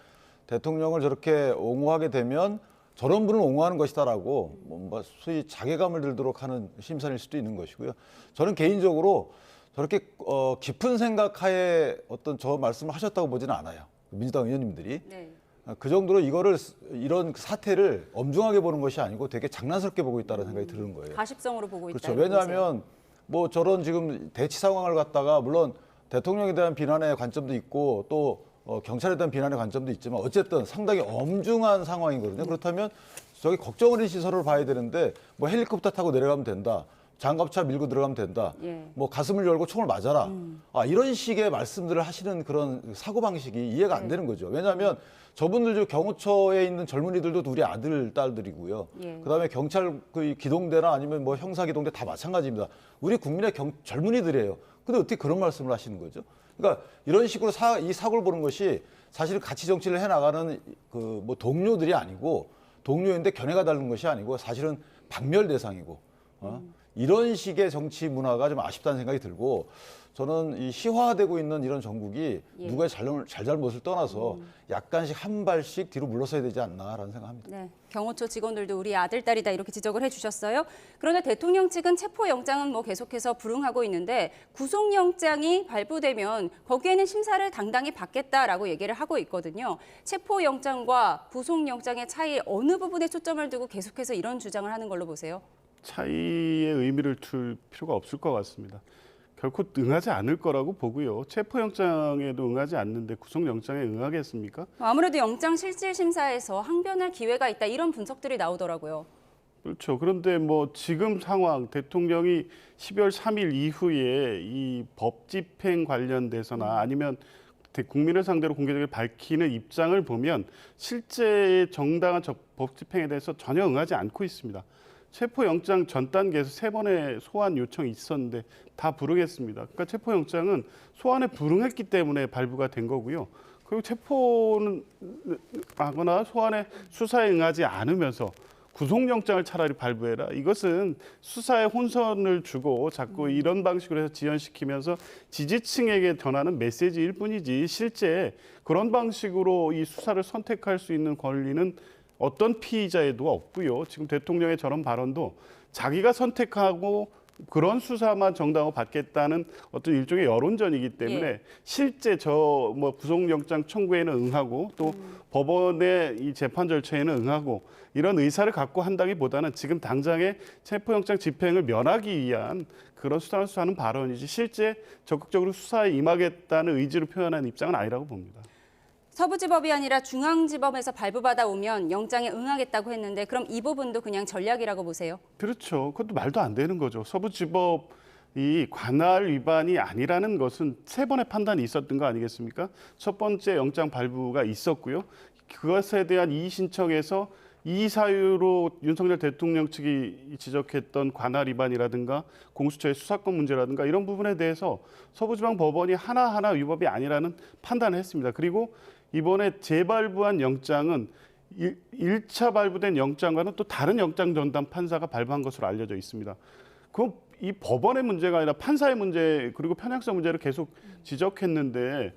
대통령을 저렇게 옹호하게 되면 저런 분을 옹호하는 것이다라고 뭔가 소위 자괴감을 들도록 하는 심산일 수도 있는 것이고요. 저는 개인적으로 저렇게 깊은 생각하에 어떤 저 말씀을 하셨다고 보지는 않아요. 민주당 의원님들이. 그 정도로 이런 사태를 엄중하게 보는 것이 아니고 되게 장난스럽게 보고 있다는 생각이 드는 거예요. 가십성으로 보고 있다. 그렇죠. 왜냐하면 뭐 저런 지금 대치 상황을 갖다가 물론 대통령에 대한 비난의 관점도 있고 또 경찰에 대한 비난의 관점도 있지만 어쨌든 상당히 엄중한 상황이거든요. 그렇다면 저기 걱정 어린 시설을 봐야 되는데 뭐 헬리콥터 타고 내려가면 된다. 장갑차 밀고 들어가면 된다. 뭐 가슴을 열고 총을 맞아라. 이런 식의 말씀들을 하시는 그런 사고방식이 이해가 안 되는 거죠. 왜냐하면 저분들 경호처에 있는 젊은이들도 우리 아들, 딸들이고요. 그다음에 경찰 그 기동대나 아니면 뭐 형사기동대 다 마찬가지입니다. 우리 국민의 젊은이들이에요. 근데 어떻게 그런 말씀을 하시는 거죠? 그러니까 이런 식으로 이 사고를 보는 것이 사실 같이 정치를 해나가는 그 뭐 동료들이 아니고 동료인데 견해가 다른 것이 아니고 사실은 박멸 대상이고 이런 식의 정치 문화가 좀 아쉽다는 생각이 들고 저는 이 희화되고 있는 이런 전국이 누구의 잘잘못을 떠나서 약간씩 한 발씩 뒤로 물러서야 되지 않나라는 생각합니다. 네, 경호처 직원들도 우리 아들, 딸이다 이렇게 지적을 해주셨어요. 그런데 대통령 측은 체포영장은 뭐 계속해서 불응하고 있는데 구속영장이 발부되면 거기에는 심사를 당당히 받겠다라고 얘기를 하고 있거든요. 체포영장과 구속영장의 차이 어느 부분에 초점을 두고 계속해서 이런 주장을 하는 걸로 보세요? 차이의 의미를 둘 필요가 없을 것 같습니다. 결코 응하지 않을 거라고 보고요. 체포영장에도 응하지 않는데 구속영장에 응하겠습니까? 아무래도 영장실질심사에서 항변할 기회가 있다 이런 분석들이 나오더라고요. 그렇죠. 그런데 뭐 지금 상황 대통령이 12월 3일 이후에 이 법 집행 관련돼서나 아니면 국민을 상대로 공개적으로 밝히는 입장을 보면 실제 정당한 법 집행에 대해서 전혀 응하지 않고 있습니다. 체포영장 전 단계에서 3번의 소환 요청이 있었는데 다 불응했습니다. 그러니까 체포영장은 소환에 불응했기 때문에 발부가 된 거고요. 그리고 체포는 하거나 소환에 수사에 응하지 않으면서 구속영장을 차라리 발부해라. 이것은 수사에 혼선을 주고 자꾸 이런 방식으로 해서 지연시키면서 지지층에게 전하는 메시지일 뿐이지 실제 그런 방식으로 이 수사를 선택할 수 있는 권리는 어떤 피의자에도 없고요. 지금 대통령의 저런 발언도 자기가 선택하고 그런 수사만 정당화로 받겠다는 어떤 일종의 여론전이기 때문에 실제 저 뭐 구속영장 청구에는 응하고 또 법원의 이 재판 절차에는 응하고 이런 의사를 갖고 한다기보다는 지금 당장의 체포영장 집행을 면하기 위한 그런 수단을 수사하는 발언이지 실제 적극적으로 수사에 임하겠다는 의지를 표현한 입장은 아니라고 봅니다. 서부지법이 아니라 중앙지법에서 발부받아 오면 영장에 응하겠다고 했는데 그럼 이 부분도 그냥 전략이라고 보세요? 그렇죠. 그것도 말도 안 되는 거죠. 서부지법이 관할 위반이 아니라는 것은 3번의 판단이 있었던 거 아니겠습니까? 첫 번째 영장 발부가 있었고요. 그것에 대한 이의 신청에서 이 사유로 윤석열 대통령 측이 지적했던 관할 위반이라든가 공수처의 수사권 문제라든가 이런 부분에 대해서 서부지방법원이 하나하나 위법이 아니라는 판단을 했습니다. 그리고 이번에 재발부한 영장은 1차 발부된 영장과는 또 다른 영장 전담 판사가 발부한 것으로 알려져 있습니다. 그럼 이 법원의 문제가 아니라 판사의 문제 그리고 편향성 문제를 계속 지적했는데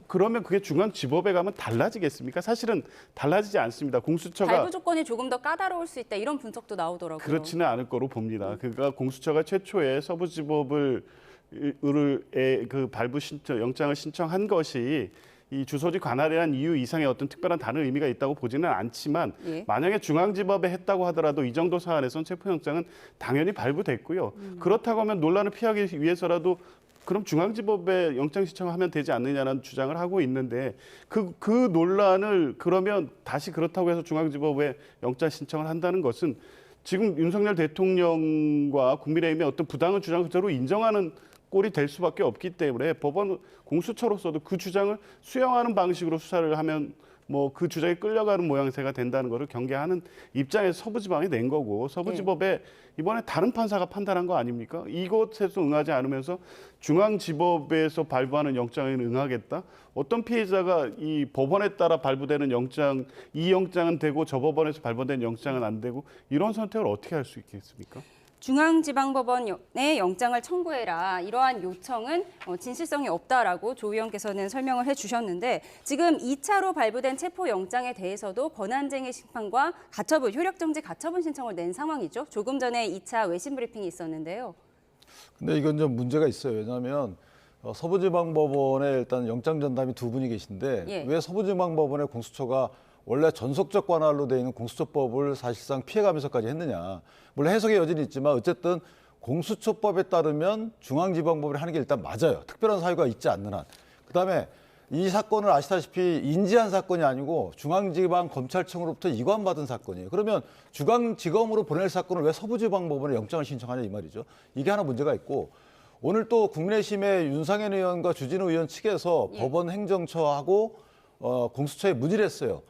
그러면 그게 중앙지법에 가면 달라지겠습니까? 사실은 달라지지 않습니다. 공수처가 발부 조건이 조금 더 까다로울 수 있다 이런 분석도 나오더라고요. 그렇지는 않을 거로 봅니다. 그러니까 공수처가 최초에 서부지법을 그 발부 신청 영장을 신청한 것이 이 주소지 관할에 한 이유 이상의 어떤 특별한 다른 의미가 있다고 보지는 않지만 만약에 중앙지법에 했다고 하더라도 이 정도 사안에선 체포영장은 당연히 발부됐고요. 그렇다고 하면 논란을 피하기 위해서라도 그럼 중앙지법에 영장 신청하면 되지 않느냐는 주장을 하고 있는데 그 논란을 그러면 다시 그렇다고 해서 중앙지법에 영장 신청을 한다는 것은 지금 윤석열 대통령과 국민의힘의 어떤 부당한 주장을 그대로 인정하는 꼴이 될 수밖에 없기 때문에 법원 공수처로서도 그 주장을 수용하는 방식으로 수사를 하면 뭐 그 주장에 끌려가는 모양새가 된다는 것을 경계하는 입장에서 서부지방이 낸 거고 서부지법에 이번에 다른 판사가 판단한 거 아닙니까? 이것에서 응하지 않으면서 중앙지법에서 발부하는 영장에 응하겠다? 어떤 피해자가 이 법원에 따라 발부되는 영장, 이 영장은 되고 저 법원에서 발부된 영장은 안 되고 이런 선택을 어떻게 할 수 있겠습니까? 중앙지방법원에 영장을 청구해라. 이러한 요청은 진실성이 없다라고 조 의원께서는 설명을 해주셨는데 지금 2차로 발부된 체포영장에 대해서도 권한쟁의 심판과 가처분, 효력정지 가처분 신청을 낸 상황이죠. 조금 전에 2차 외신 브리핑이 있었는데요. 근데 이건 좀 문제가 있어요. 왜냐하면 서부지방법원에 일단 영장 전담이 2분이 계신데 왜 서부지방법원의 공수처가 원래 전속적 관할로 되어 있는 공수처법을 사실상 피해가면서까지 했느냐. 물론 해석의 여지는 있지만 어쨌든 공수처법에 따르면 중앙지방법원이 하는 게 일단 맞아요. 특별한 사유가 있지 않는 한. 그다음에 이 사건을 아시다시피 인지한 사건이 아니고 중앙지방검찰청으로부터 이관받은 사건이에요. 그러면 중앙지검으로 보낼 사건을 왜 서부지방법원에 영장을 신청하냐 이 말이죠. 이게 하나 문제가 있고 오늘 또 국민의힘의 윤상현 의원과 주진우 의원 측에서 법원 행정처하고 공수처에 문의를 했어요.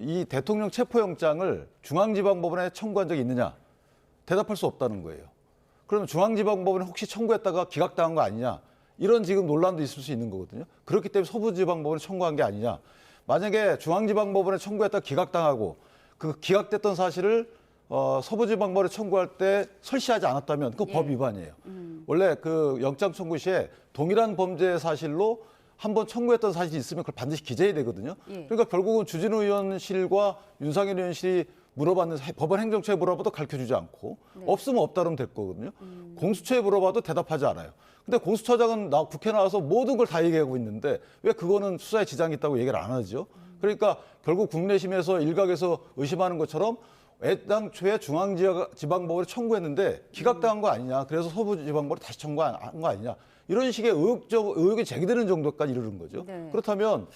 이 대통령 체포영장을 중앙지방법원에 청구한 적이 있느냐? 대답할 수 없다는 거예요. 그러면 중앙지방법원에 혹시 청구했다가 기각당한 거 아니냐? 이런 지금 논란도 있을 수 있는 거거든요. 그렇기 때문에 서부지방법원에 청구한 게 아니냐. 만약에 중앙지방법원에 청구했다가 기각당하고 그 기각됐던 사실을 서부지방법원에 청구할 때 설시하지 않았다면 그거 법 위반이에요. 원래 그 영장 청구 시에 동일한 범죄 사실로 한번 청구했던 사실이 있으면 그걸 반드시 기재해야 되거든요. 그러니까 결국은 주진우 의원실과 윤상현 의원실이 물어봤는 법원 행정처에 물어봐도 가르쳐주지 않고 없으면 없다 그러면 될 거거든요. 공수처에 물어봐도 대답하지 않아요. 근데 공수처장은 국회 나와서 모든 걸 다 얘기하고 있는데 왜 그거는 수사에 지장이 있다고 얘기를 안 하죠? 그러니까 결국 국내심에서 일각에서 의심하는 것처럼 애당초에 중앙지방법원에 청구했는데 기각당한 거 아니냐. 그래서 서부지방법원에 다시 청구한 거 아니냐. 이런 식의 의혹이 제기되는 정도까지 이르는 거죠. 그렇다면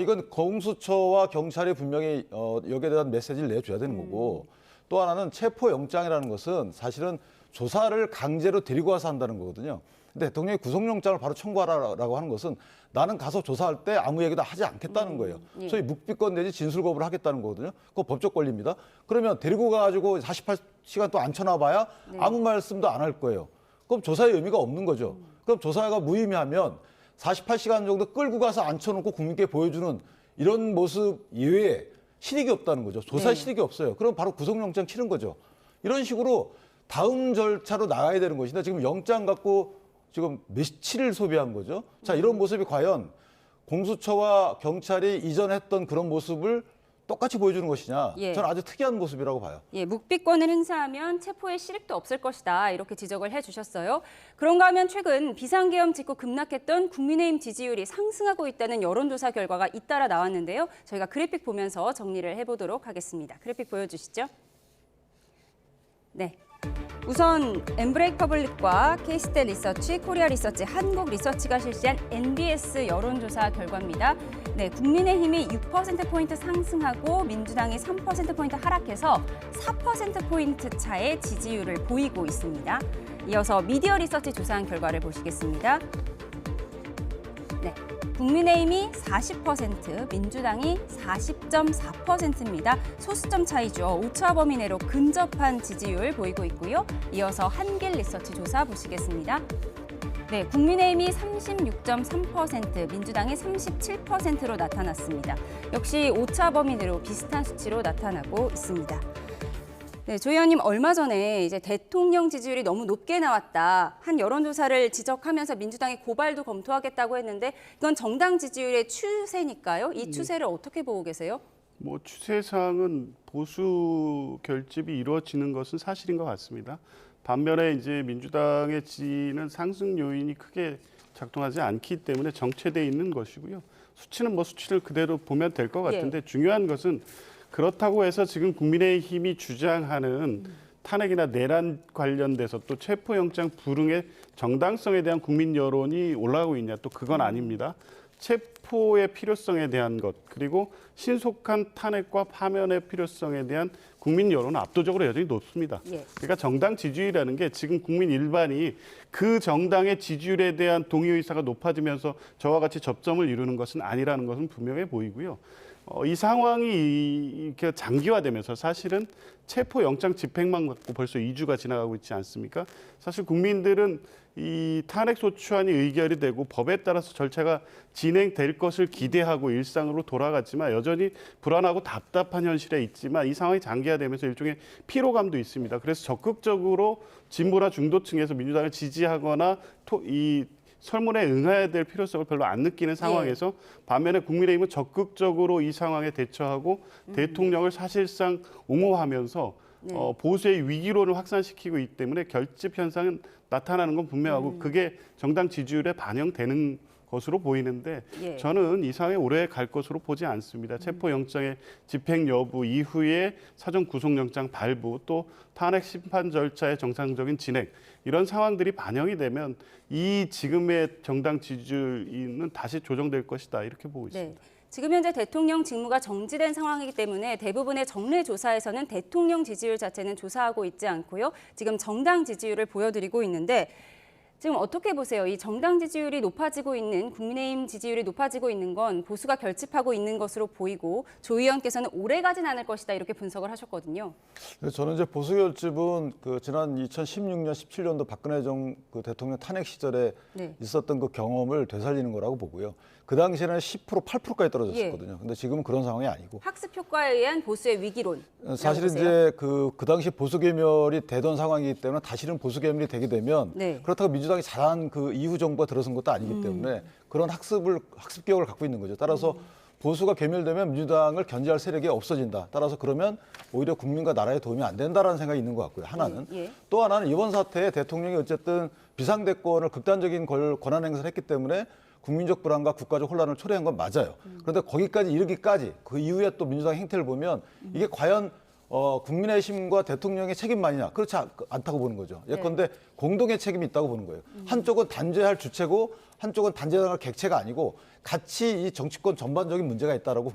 이건 공수처와 경찰이 분명히 여기에 대한 메시지를 내줘야 되는 거고 또 하나는 체포영장이라는 것은 사실은 조사를 강제로 데리고 와서 한다는 거거든요. 근데 대통령이 구속영장을 바로 청구하라고 하는 것은 나는 가서 조사할 때 아무 얘기도 하지 않겠다는 거예요. 소위 묵비권 내지 진술거부를 하겠다는 거거든요. 그거 법적 권리입니다. 그러면 데리고 가가지고 48시간 또 앉혀놔봐야 아무 말씀도 안 할 거예요. 그럼 조사의 의미가 없는 거죠. 그럼 조사가 무의미하면 48시간 정도 끌고 가서 앉혀놓고 국민께 보여주는 이런 모습 이외에 실익이 없다는 거죠. 조사에 실익이 없어요. 그럼 바로 구속영장 치는 거죠. 이런 식으로 다음 절차로 나가야 되는 것인데 지금 영장 갖고 지금 며칠을 소비한 거죠. 자, 이런 모습이 과연 공수처와 경찰이 이전했던 그런 모습을 똑같이 보여주는 것이냐. 저는 아주 특이한 모습이라고 봐요. 묵비권을 행사하면 체포에 실익도 없을 것이다. 이렇게 지적을 해주셨어요. 그런가 하면 최근 비상계엄 직후 급락했던 국민의힘 지지율이 상승하고 있다는 여론조사 결과가 잇따라 나왔는데요. 저희가 그래픽 보면서 정리를 해보도록 하겠습니다. 그래픽 보여주시죠. 네. 우선 엠브레이크 퍼블릭과 K스탯 리서치, 코리아 리서치, 한국 리서치가 실시한 NBS 여론조사 결과입니다. 네, 국민의힘이 6%포인트 상승하고 민주당이 3%포인트 하락해서 4%포인트 차의 지지율을 보이고 있습니다. 이어서 미디어 리서치 조사한 결과를 보시겠습니다. 네, 국민의힘이 40%, 민주당이 40.4%입니다. 소수점 차이죠. 오차 범위 내로 근접한 지지율 보이고 있고요. 이어서 한길 리서치 조사 보시겠습니다. 네, 국민의힘이 36.3%, 민주당이 37%로 나타났습니다. 역시 오차 범위 내로 비슷한 수치로 나타나고 있습니다. 네, 조 의원님 얼마 전에 이제 대통령 지지율이 너무 높게 나왔다. 한 여론조사를 지적하면서 민주당이 고발도 검토하겠다고 했는데 이건 정당 지지율의 추세니까요. 이 추세를 어떻게 보고 계세요? 뭐 추세상은 보수 결집이 이루어지는 것은 사실인 것 같습니다. 반면에 이제 민주당의 지지는 상승 요인이 크게 작동하지 않기 때문에 정체돼 있는 것이고요. 수치는 뭐 수치를 그대로 보면 될 것 같은데 중요한 것은 그렇다고 해서 지금 국민의힘이 주장하는 탄핵이나 내란 관련돼서 또 체포영장 불응의 정당성에 대한 국민 여론이 올라가고 있냐, 또 그건 아닙니다. 체포의 필요성에 대한 것, 그리고 신속한 탄핵과 파면의 필요성에 대한 국민 여론은 압도적으로 여전히 높습니다. 그러니까 정당 지지율이라는 게 지금 국민 일반이 그 정당의 지지율에 대한 동의 의사가 높아지면서 저와 같이 접점을 이루는 것은 아니라는 것은 분명해 보이고요. 이 상황이 이렇게 장기화되면서 사실은 체포영장 집행만 갖고 벌써 2주가 지나가고 있지 않습니까? 사실 국민들은 이 탄핵소추안이 의결이 되고 법에 따라서 절차가 진행될 것을 기대하고 일상으로 돌아갔지만 여전히 불안하고 답답한 현실에 있지만 이 상황이 장기화되면서 일종의 피로감도 있습니다. 그래서 적극적으로 진보나 중도층에서 민주당을 지지하거나 이 설문에 응해야 될 필요성을 별로 안 느끼는 상황에서 반면에 국민의힘은 적극적으로 이 상황에 대처하고 대통령을 사실상 옹호하면서 보수의 위기론을 확산시키고 있기 때문에 결집 현상은 나타나는 건 분명하고 그게 정당 지지율에 반영되는 것으로 보이는데 예. 저는 이 상황이 오래 갈 것으로 보지 않습니다. 체포영장의 집행 여부 이후에 사전 구속영장 발부 또 탄핵 심판 절차의 정상적인 진행 이런 상황들이 반영이 되면 이 지금의 정당 지지율은 다시 조정될 것이다 이렇게 보고 있습니다. 네. 지금 현재 대통령 직무가 정지된 상황이기 때문에 대부분의 정례 조사에서는 대통령 지지율 자체는 조사하고 있지 않고요. 지금 정당 지지율을 보여드리고 있는데 지금 어떻게 보세요? 이 정당 지지율이 높아지고 있는 국민의힘 지지율이 높아지고 있는 건 보수가 결집하고 있는 것으로 보이고 조 의원께서는 오래 가진 않을 것이다 이렇게 분석을 하셨거든요. 저는 이제 보수 결집은 그 지난 2016년, 17년도 박근혜 그 대통령 탄핵 시절에 네. 있었던 그 경험을 되살리는 거라고 보고요. 그 당시에는 10%, 8%까지 떨어졌었거든요. 근데 지금은 그런 상황이 아니고. 학습 효과에 의한 보수의 위기론. 사실은 이제 그 당시 보수 개멸이 되던 상황이기 때문에 다시는 보수 개멸이 되게 되면 네. 그렇다고 민주당이 잘한 그 이후 정부가 들어선 것도 아니기 때문에 그런 학습 기억을 갖고 있는 거죠. 따라서 보수가 괴멸되면 민주당을 견제할 세력이 없어진다. 따라서 그러면 오히려 국민과 나라에 도움이 안 된다라는 생각이 있는 것 같고요. 하나는. 예. 또 하나는 이번 사태에 대통령이 어쨌든 비상대권을 극단적인 권한 행사를 했기 때문에 국민적 불안과 국가적 혼란을 초래한 건 맞아요. 그런데 거기까지 이르기까지 그 이후에 또 민주당 행태를 보면 이게 과연 국민의힘과 대통령의 책임만이냐? 그렇지 않다고 보는 거죠. 예컨대 공동의 책임이 있다고 보는 거예요. 한쪽은 단죄할 주체고 한쪽은 단죄당할 객체가 아니고 같이 이 정치권 전반적인 문제가 있다라고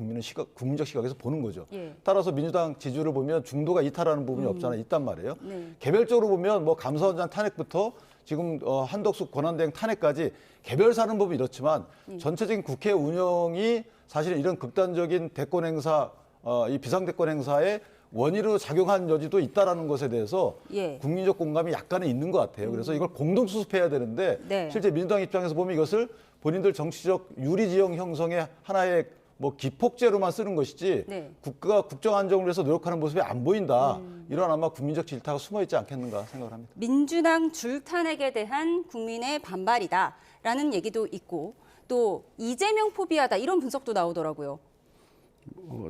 국민적 시각에서 보는 거죠. 예. 따라서 민주당 지지율을 보면 중도가 이탈하는 부분이 없잖아 있단 말이에요. 네. 개별적으로 보면 뭐 감사원장 탄핵부터 지금 한덕수 권한대행 탄핵까지 개별 사는 법이 이렇지만 전체적인 국회 운영이 사실 이런 극단적인 대권 행사, 이 비상대권 행사에 원인으로 작용한 여지도 있다라는 것에 대해서 예. 국민적 공감이 약간은 있는 것 같아요. 그래서 이걸 공동 수습해야 되는데 네. 실제 민주당 입장에서 보면 이것을 본인들 정치적 유리 지형 형성의 하나의 뭐 기폭제로만 쓰는 것이지 네. 국가가 국정 안정을 위해서 노력하는 모습이 안 보인다. 이런 아마 국민적 질타가 숨어 있지 않겠는가 생각을 합니다. 민주당 줄 탄핵에 대한 국민의 반발이다라는 얘기도 있고 또 이재명 포비아다 이런 분석도 나오더라고요.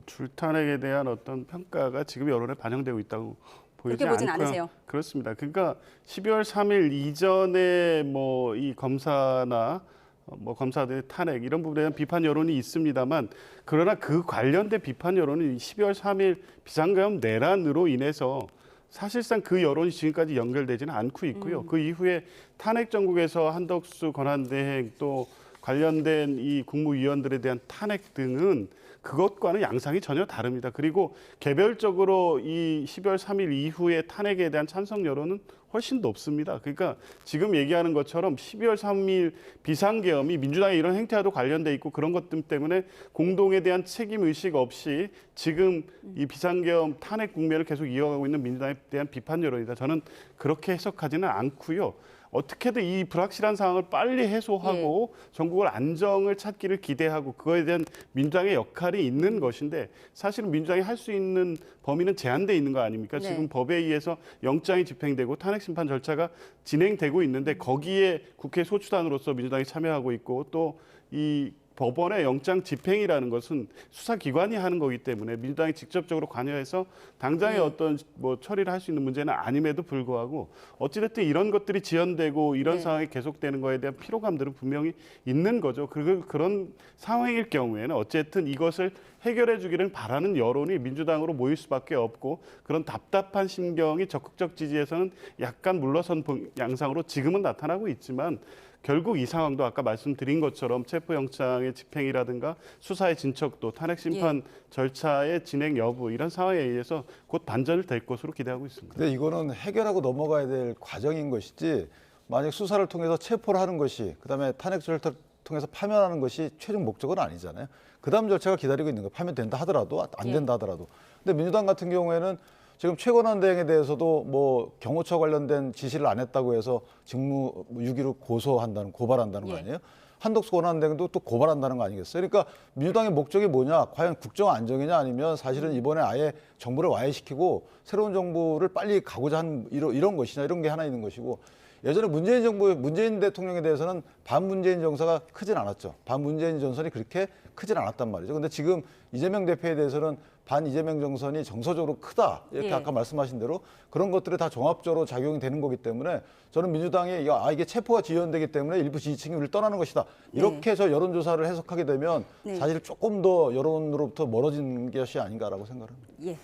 줄탄핵에 대한 어떤 평가가 지금 여론에 반영되고 있다고 보이지 그렇게 보진 않고요. 않으세요? 그렇습니다. 그러니까 12월 3일 이전에 뭐 이 검사나 뭐 검사들의 탄핵 이런 부분에 대한 비판 여론이 있습니다만 그러나 그 관련된 비판 여론은 12월 3일 비상계엄 내란으로 인해서 사실상 그 여론이 지금까지 연결되지는 않고 있고요. 그 이후에 탄핵 정국에서 한덕수 권한대행 또 관련된 이 국무위원들에 대한 탄핵 등은 그것과는 양상이 전혀 다릅니다. 그리고 개별적으로 이 12월 3일 이후에 탄핵에 대한 찬성 여론은 훨씬 높습니다. 그러니까 지금 얘기하는 것처럼 12월 3일 비상계엄이 민주당의 이런 행태와도 관련돼 있고 그런 것들 때문에 공동에 대한 책임 의식 없이 지금 이 비상계엄 탄핵 국면을 계속 이어가고 있는 민주당에 대한 비판 여론이다. 저는 그렇게 해석하지는 않고요. 어떻게든 이 불확실한 상황을 빨리 해소하고 전국을 안정을 찾기를 기대하고 그거에 대한 민주당의 역할이 있는 것인데 사실은 민주당이 할 수 있는 범위는 제한돼 있는 거 아닙니까? 네. 지금 법에 의해서 영장이 집행되고 탄핵 심판 절차가 진행되고 있는데 거기에 국회 소추단으로서 민주당이 참여하고 있고 또 이 법원의 영장 집행이라는 것은 수사기관이 하는 거기 때문에 민주당이 직접적으로 관여해서 당장의 어떤 뭐 처리를 할 수 있는 문제는 아님에도 불구하고 어찌됐든 이런 것들이 지연되고 이런 상황이 계속되는 거에 대한 피로감들은 분명히 있는 거죠. 그런 상황일 경우에는 어쨌든 이것을 해결해 주기를 바라는 여론이 민주당으로 모일 수밖에 없고 그런 답답한 심경이 적극적 지지에서는 약간 물러선 양상으로 지금은 나타나고 있지만 결국 이 상황도 아까 말씀드린 것처럼 체포영장의 집행이라든가 수사의 진척도 탄핵 심판 절차의 진행 여부 이런 상황에 의해서 곧 반전을 될 것으로 기대하고 있습니다. 근데 이거는 해결하고 넘어가야 될 과정인 것이지 만약 수사를 통해서 체포를 하는 것이 그다음에 탄핵 절차를 통해서 파면하는 것이 최종 목적은 아니잖아요. 그다음 절차가 기다리고 있는 거예요. 파면된다 하더라도 안 된다 하더라도. 근데 민주당 같은 경우에는 지금 최권한대행에 대해서도 뭐 경호처 관련된 지시를 안 했다고 해서 직무 유기로 고발한다는 거 아니에요? 한덕수 권한대행도 또 고발한다는 거 아니겠어요? 그러니까 민주당의 목적이 뭐냐? 과연 국정 안정이냐 아니면 사실은 이번에 아예 정부를 와해시키고 새로운 정부를 빨리 가고자 하는 이런 것이냐 이런 게 하나 있는 것이고 예전에 문재인 대통령에 대해서는 반문재인 정서가 크진 않았죠. 반문재인 전선이 그렇게 크진 않았단 말이죠. 근데 지금 이재명 대표에 대해서는 반 이재명 정선이 정서적으로 크다. 이렇게 예. 아까 말씀하신 대로 그런 것들이 다 종합적으로 작용이 되는 거기 때문에 저는 민주당이 이게 체포가 지연되기 때문에 일부 지지층이 우리를 떠나는 것이다. 이렇게 저 여론조사를 해석하게 되면 사실 조금 더 여론으로부터 멀어진 것이 아닌가라고 생각합니다. 예.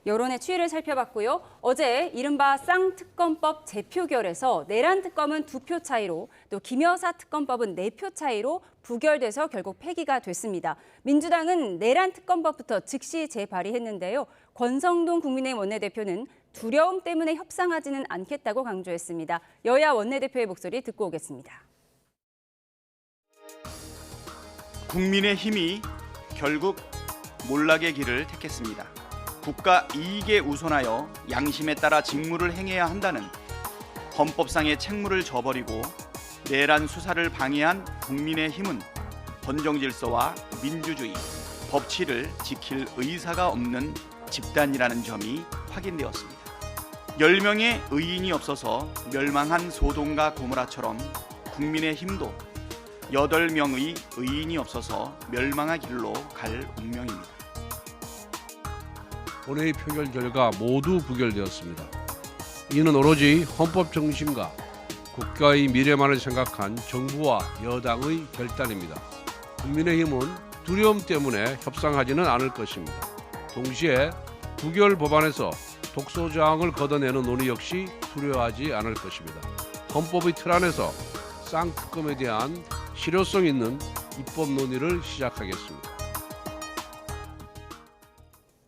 여론의 추이를 살펴봤고요. 어제 이른바 쌍특검법 재표결에서 내란 특검은 2표 차이로 또 김여사 특검법은 4표 차이로 부결돼서 결국 폐기가 됐습니다. 민주당은 내란 특검법부터 즉시 재발의했는데요. 권성동 국민의힘 원내대표는 두려움 때문에 협상하지는 않겠다고 강조했습니다. 여야 원내대표의 목소리 듣고 오겠습니다. 국민의힘이 결국 몰락의 길을 택했습니다. 국가 이익에 우선하여 양심에 따라 직무를 행해야 한다는 헌법상의 책무를 저버리고 내란 수사를 방해한 국민의힘은 헌정질서와 민주주의, 법치를 지킬 의사가 없는 집단이라는 점이 확인되었습니다. 10명의 의인이 없어서 멸망한 소돔과 고모라처럼 국민의힘도 8명의 의인이 없어서 멸망의 길로 갈 운명입니다. 본회의 표결 결과 모두 부결되었습니다. 이는 오로지 헌법 정신과 국가의 미래만을 생각한 정부와 여당의 결단입니다. 국민의힘은 두려움 때문에 협상하지는 않을 것입니다. 동시에 부결 법안에서 독소조항을 걷어내는 논의 역시 두려워하지 않을 것입니다. 헌법의 틀 안에서 쌍특검에 대한 실효성 있는 입법 논의를 시작하겠습니다.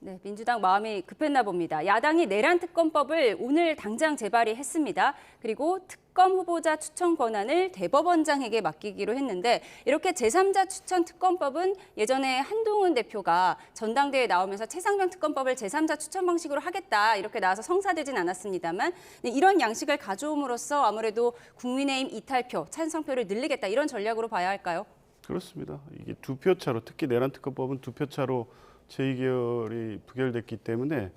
네, 민주당 마음이 급했나 봅니다. 야당이 내란 특검법을 오늘 당장 재발의했습니다. 그리고 특검 후보자 추천 권한을 대법원장에게 맡기기로 했는데 이렇게 제3자 추천 특검법은 예전에 한동훈 대표가 전당대회에 나오면서 최상병 특검법을 제3자 추천 방식으로 하겠다 이렇게 나와서 성사되진 않았습니다만 이런 양식을 가져옴으로써 아무래도 국민의힘 이탈표, 찬성표를 늘리겠다 이런 전략으로 봐야 할까요? 그렇습니다. 이게 2표 차로 특히 내란 특검법은 2표 차로 제2계열이 부결됐기 때문에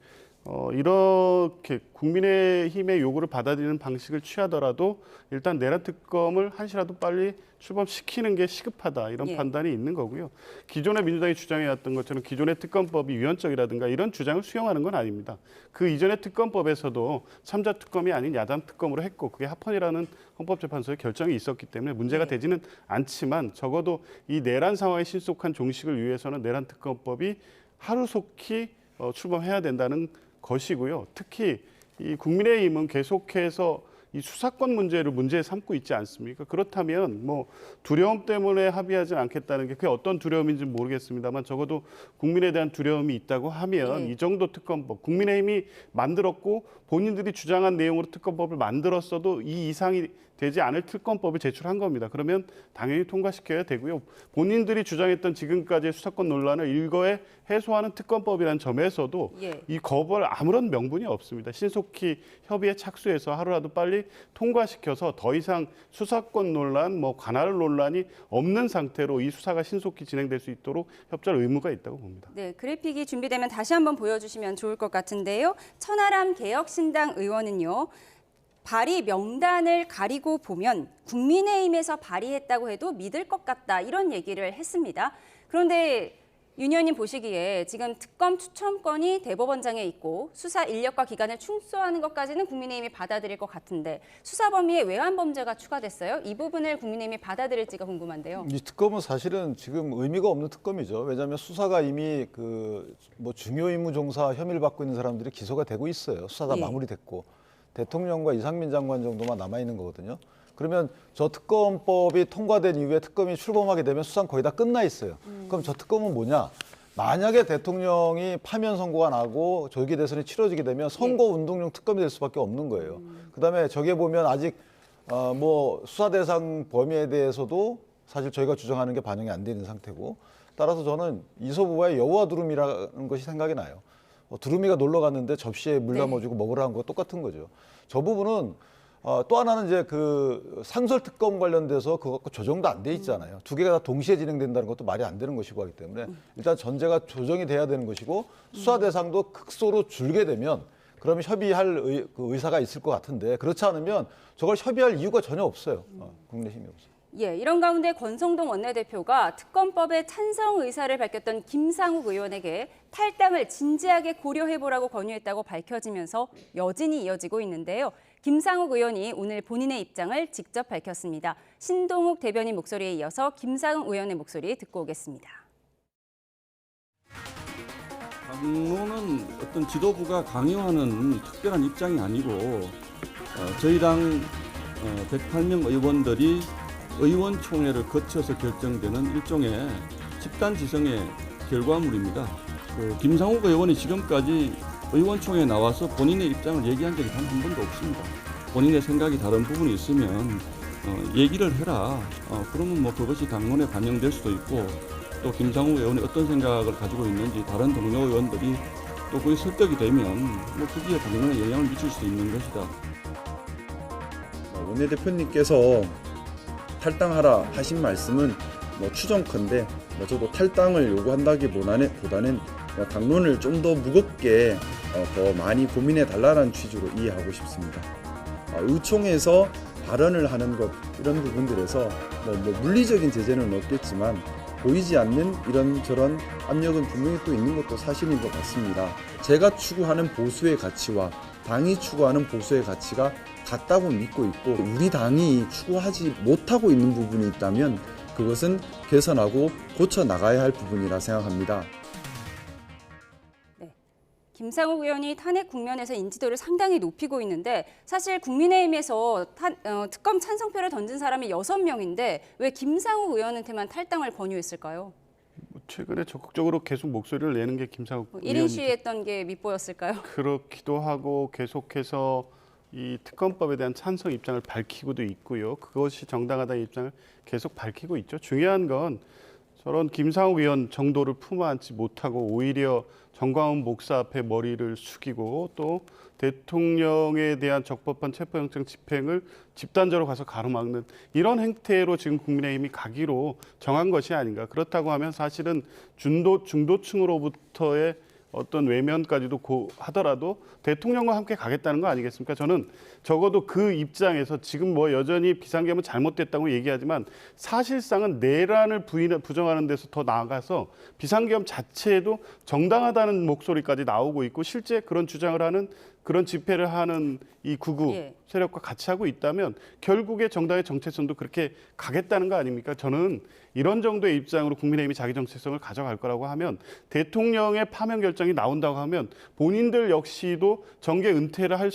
이렇게 국민의힘의 요구를 받아들이는 방식을 취하더라도 일단 내란 특검을 한시라도 빨리 출범시키는 게 시급하다 이런 판단이 있는 거고요. 기존의 민주당이 주장해왔던 것처럼 기존의 특검법이 위헌적이라든가 이런 주장을 수용하는 건 아닙니다. 그 이전의 특검법에서도 참자 특검이 아닌 야당 특검으로 했고 그게 합헌이라는 헌법재판소의 결정이 있었기 때문에 문제가 되지는 않지만 적어도 이 내란 상황의 신속한 종식을 위해서는 내란 특검법이 하루속히 출범해야 된다는 것이고요. 특히 이 국민의힘은 계속해서 이 수사권 문제를 문제에 삼고 있지 않습니까? 그렇다면 뭐 두려움 때문에 합의하지 않겠다는 게 그게 어떤 두려움인지는 모르겠습니다만 적어도 국민에 대한 두려움이 있다고 하면 이 정도 특검법 국민의힘이 만들었고 본인들이 주장한 내용으로 특검법을 만들었어도 이 이상이 되지 않을 특검법을 제출한 겁니다. 그러면 당연히 통과시켜야 되고요. 본인들이 주장했던 지금까지의 수사권 논란을 일거에 해소하는 특검법이라는 점에서도 이 거부할 아무런 명분이 없습니다. 신속히 협의에 착수해서 하루라도 빨리 통과시켜서 더 이상 수사권 논란, 관할 논란이 없는 상태로 이 수사가 신속히 진행될 수 있도록 협조할 의무가 있다고 봅니다. 네, 그래픽이 준비되면 다시 한번 보여주시면 좋을 것 같은데요. 천하람 개혁신당 의원은요. 발의 명단을 가리고 보면 국민의힘에서 발의했다고 해도 믿을 것 같다 이런 얘기를 했습니다. 그런데 윤 의원님 보시기에 지금 특검 추천권이 대법원장에 있고 수사 인력과 기간을 축소하는 것까지는 국민의힘이 받아들일 것 같은데 수사 범위에 외환 범죄가 추가됐어요. 이 부분을 국민의힘이 받아들일지가 궁금한데요. 이 특검은 사실은 지금 의미가 없는 특검이죠. 왜냐하면 수사가 이미 중요 임무 종사 혐의를 받고 있는 사람들이 기소가 되고 있어요. 수사가 마무리됐고. 대통령과 이상민 장관 정도만 남아있는 거거든요. 그러면 저 특검법이 통과된 이후에 특검이 출범하게 되면 수사는 거의 다 끝나 있어요. 그럼 저 특검은 뭐냐? 만약에 대통령이 파면 선고가 나고 조기 대선이 치러지게 되면 선거운동용 특검이 될 수밖에 없는 거예요. 그다음에 저게 보면 아직 수사 대상 범위에 대해서도 사실 저희가 주장하는 게 반영이 안 되는 상태고 따라서 저는 이소부와의 여우와 두루미라는 것이 생각이 나요. 두루미가 놀러 갔는데 접시에 물 담아주고 먹으라는 거 똑같은 거죠. 저 부분은 또 하나는 이제 그 상설 특검 관련돼서 그거 조정도 안 돼 있잖아요. 두 개가 다 동시에 진행된다는 것도 말이 안 되는 것이고 하기 때문에 일단 전제가 조정이 돼야 되는 것이고 수사 대상도 극소로 줄게 되면 그러면 협의할 의사가 있을 것 같은데 그렇지 않으면 저걸 협의할 이유가 전혀 없어요. 국민의힘이 없어요. 예, 이런 가운데 권성동 원내대표가 특검법에 찬성 의사를 밝혔던 김상욱 의원에게 탈당을 진지하게 고려해보라고 권유했다고 밝혀지면서 여진이 이어지고 있는데요. 김상욱 의원이 오늘 본인의 입장을 직접 밝혔습니다. 신동욱 대변인 목소리에 이어서 김상욱 의원의 목소리 듣고 오겠습니다. 당론은 어떤 지도부가 강요하는 특별한 입장이 아니고 저희 당 108명 의원들이 의원총회를 거쳐서 결정되는 일종의 집단 지성의 결과물입니다. 김상욱 의원이 지금까지 의원총회에 나와서 본인의 입장을 얘기한 적이 단 한 번도 없습니다. 본인의 생각이 다른 부분이 있으면 얘기를 해라. 그러면 뭐 그것이 당론에 반영될 수도 있고 또 김상욱 의원이 어떤 생각을 가지고 있는지 다른 동료 의원들이 또 그게 설득이 되면 뭐 거기에 당론에 영향을 미칠 수 있는 것이다. 원내대표님께서 탈당하라 하신 말씀은 뭐 추정컨대 저도 탈당을 요구한다기보다는 당론을 좀 더 무겁게 더 많이 고민해 달라는 취지로 이해하고 싶습니다. 의총에서 발언을 하는 것 이런 부분들에서 뭐 물리적인 제재는 없겠지만 보이지 않는 이런저런 압력은 분명히 또 있는 것도 사실인 것 같습니다. 제가 추구하는 보수의 가치와 당이 추구하는 보수의 가치가 같다고 믿고 있고 우리 당이 추구하지 못하고 있는 부분이 있다면 그것은 개선하고 고쳐 나가야 할 부분이라 생각합니다. 네. 김상욱 의원이 탄핵 국면에서 인지도를 상당히 높이고 있는데 사실 국민의힘에서 특검 찬성표를 던진 사람이 6명인데 왜 김상욱 의원한테만 탈당을 권유했을까요? 최근에 적극적으로 계속 목소리를 내는 게 김상욱 1인 시위했던 게 밉보였을까요? 그렇기도 하고 계속해서 이 특검법에 대한 찬성 입장을 밝히고도 있고요. 그것이 정당하다는 입장을 계속 밝히고 있죠. 중요한 건 저런 김상욱 의원 정도를 품어안지 못하고 오히려 정광훈 목사 앞에 머리를 숙이고 또 대통령에 대한 적법한 체포영장 집행을 집단적으로 가서 가로막는 이런 행태로 지금 국민의힘이 가기로 정한 것이 아닌가. 그렇다고 하면 사실은 중도층으로부터의 어떤 외면까지도 하더라도 대통령과 함께 가겠다는 거 아니겠습니까? 저는 적어도 그 입장에서 지금 뭐 여전히 비상계엄은 잘못됐다고 얘기하지만 사실상은 내란을 부정하는 데서 더 나아가서 비상계엄 자체도 정당하다는 목소리까지 나오고 있고 실제 그런 주장을 하는 그런 집회를 하는 이 극우 세력과 같이 하고 있다면 결국에 정당의 정체성도 그렇게 가겠다는 거 아닙니까? 저는 이런 정도의 입장으로 국민의힘이 자기 정체성을 가져갈 거라고 하면 대통령의 파면 결정이 나온다고 하면 본인들 역시도 정계 은퇴를 할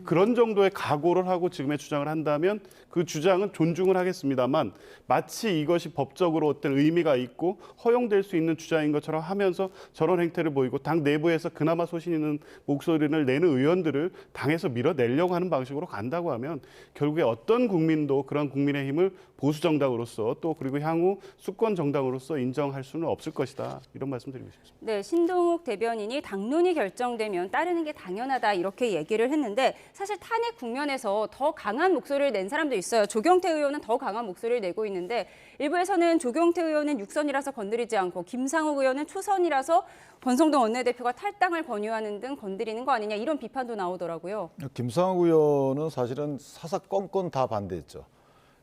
그런 정도의 각오를 하고 지금의 주장을 한다면 그 주장은 존중을 하겠습니다만 마치 이것이 법적으로 어떤 의미가 있고 허용될 수 있는 주장인 것처럼 하면서 저런 행태를 보이고 당 내부에서 그나마 소신 있는 목소리를 내는 의원들을 당에서 밀어내려고 하는 방식으로 간다고 하면 결국에 어떤 국민도 그런 국민의힘을 보수 정당으로서 또 그리고 향후 수권 정당으로서 인정할 수는 없을 것이다. 이런 말씀드리고 싶습니다. 네, 신동욱 대변인이 당론이 결정되면 따르는 게 당연하다 이렇게 얘기를 했는데 사실 탄핵 국면에서 더 강한 목소리를 낸 사람도 있어요. 조경태 의원은 더 강한 목소리를 내고 있는데 일부에서는 조경태 의원은 육선이라서 건드리지 않고 김상욱 의원은 초선이라서 권성동 원내대표가 탈당을 권유하는 등 건드리는 거 아니냐 이런 비판도 나오더라고요. 김상욱 의원은 사실은 사사건건 다 반대했죠.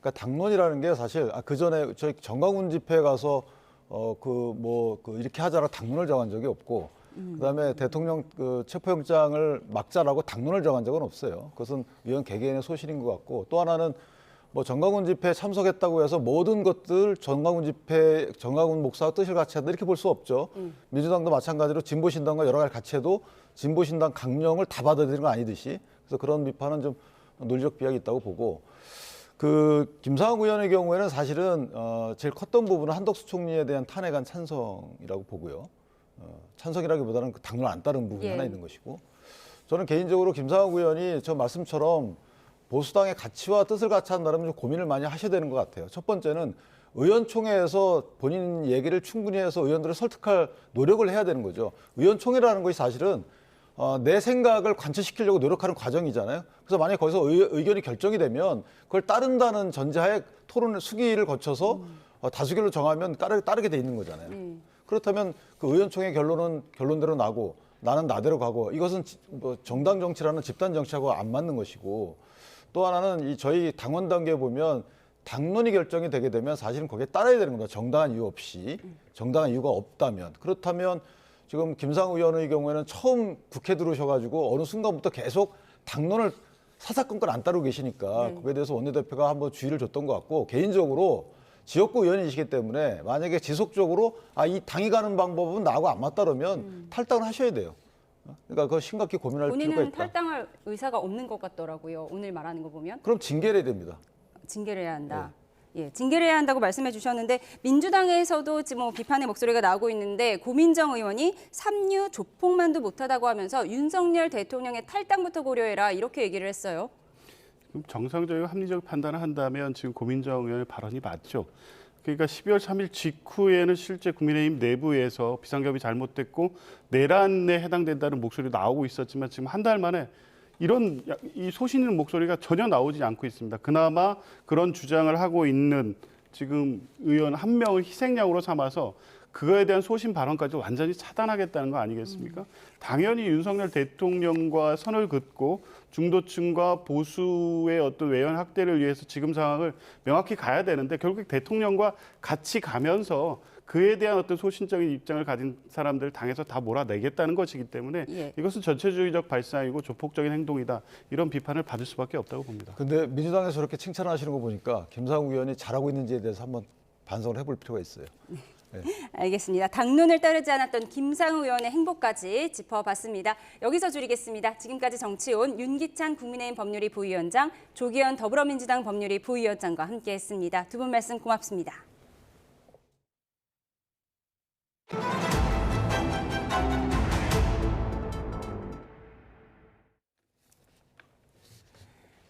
그러니까 당론이라는 게 사실 그 전에 저희 정광훈 집회에 가서 이렇게 하자라고 당론을 정한 적이 없고 그다음에 대통령 체포영장을 막자라고 당론을 정한 적은 없어요. 그것은 의원 개개인의 소신인 것 같고 또 하나는 뭐 정광훈 집회에 참석했다고 해서 모든 것들 정광훈 목사와 뜻을 같이 한다 이렇게 볼 수 없죠. 민주당도 마찬가지로 진보신당과 여러 가지 같이 해도 진보신당 강령을 다 받아들이는 건 아니듯이 그래서 그런 비판은 좀 논리적 비약이 있다고 보고 김상욱 의원의 경우에는 사실은 제일 컸던 부분은 한덕수 총리에 대한 탄핵안 찬성이라고 보고요. 찬성이라기보다는 그 당론 안 따른 부분이 하나 있는 것이고 저는 개인적으로 김상욱 의원이 저 말씀처럼 보수당의 가치와 뜻을 같이 한다면 좀 고민을 많이 하셔야 되는 것 같아요. 첫 번째는 의원총회에서 본인 얘기를 충분히 해서 의원들을 설득할 노력을 해야 되는 거죠. 의원총회라는 것이 사실은 내 생각을 관철시키려고 노력하는 과정이잖아요. 그래서 만약에 거기서 의견이 결정이 되면 그걸 따른다는 전제하에 토론을 수기를 거쳐서 다수결로 정하면 따르게 돼 있는 거잖아요. 그렇다면 그 의원총회 결론대로 나고 나는 나대로 가고 이것은 뭐 정당 정치라는 집단 정치하고 안 맞는 것이고 또 하나는 이 저희 당원 단계에 보면 당론이 결정이 되게 되면 사실은 거기에 따라야 되는 겁니다. 정당한 이유 없이 정당한 이유가 없다면 그렇다면 지금 김상우 의원의 경우에는 처음 국회 들어오셔가지고 어느 순간부터 계속 당론을 사사건건 안 따르고 계시니까 그거에 대해서 원내대표가 한번 주의를 줬던 것 같고 개인적으로 지역구 의원이시기 때문에 만약에 지속적으로 이 당이 가는 방법은 나하고 안 맞다 그러면 탈당을 하셔야 돼요. 그러니까 그거 심각히 고민할 필요가 본인은 있다. 탈당할 의사가 없는 것 같더라고요. 오늘 말하는 거 보면. 그럼 징계를 해야 됩니다. 징계를 해야 한다. 예, 징계를 해야 한다고 말씀해 주셨는데 민주당에서도 지금 뭐 비판의 목소리가 나오고 있는데 고민정 의원이 삼류 조폭만도 못하다고 하면서 윤석열 대통령의 탈당부터 고려해라 이렇게 얘기를 했어요. 정상적이고 합리적 판단을 한다면 지금 고민정 의원의 발언이 맞죠. 그러니까 12월 3일 직후에는 실제 국민의힘 내부에서 비상경비 잘못됐고 내란에 해당된다는 목소리 나오고 있었지만 지금 한 달 만에 이런 이 소신 있는 목소리가 전혀 나오지 않고 있습니다. 그나마 그런 주장을 하고 있는 지금 의원 한 명을 희생양으로 삼아서 그거에 대한 소신 발언까지 완전히 차단하겠다는 거 아니겠습니까? 당연히 윤석열 대통령과 선을 긋고 중도층과 보수의 어떤 외연 확대를 위해서 지금 상황을 명확히 가야 되는데 결국 대통령과 같이 가면서 그에 대한 어떤 소신적인 입장을 가진 사람들 당에서 다 몰아내겠다는 것이기 때문에 이것은 전체주의적 발상이고 조폭적인 행동이다. 이런 비판을 받을 수밖에 없다고 봅니다. 근데 민주당에서 저렇게 칭찬하시는 거 보니까 김상우 의원이 잘하고 있는지에 대해서 한번 반성을 해볼 필요가 있어요. 네. 알겠습니다. 당론을 따르지 않았던 김상우 의원의 행보까지 짚어봤습니다. 여기서 줄이겠습니다. 지금까지 정치온 윤기찬 국민의힘 법률위 부위원장, 조기현 더불어민주당 법률위 부위원장과 함께했습니다. 두 분 말씀 고맙습니다.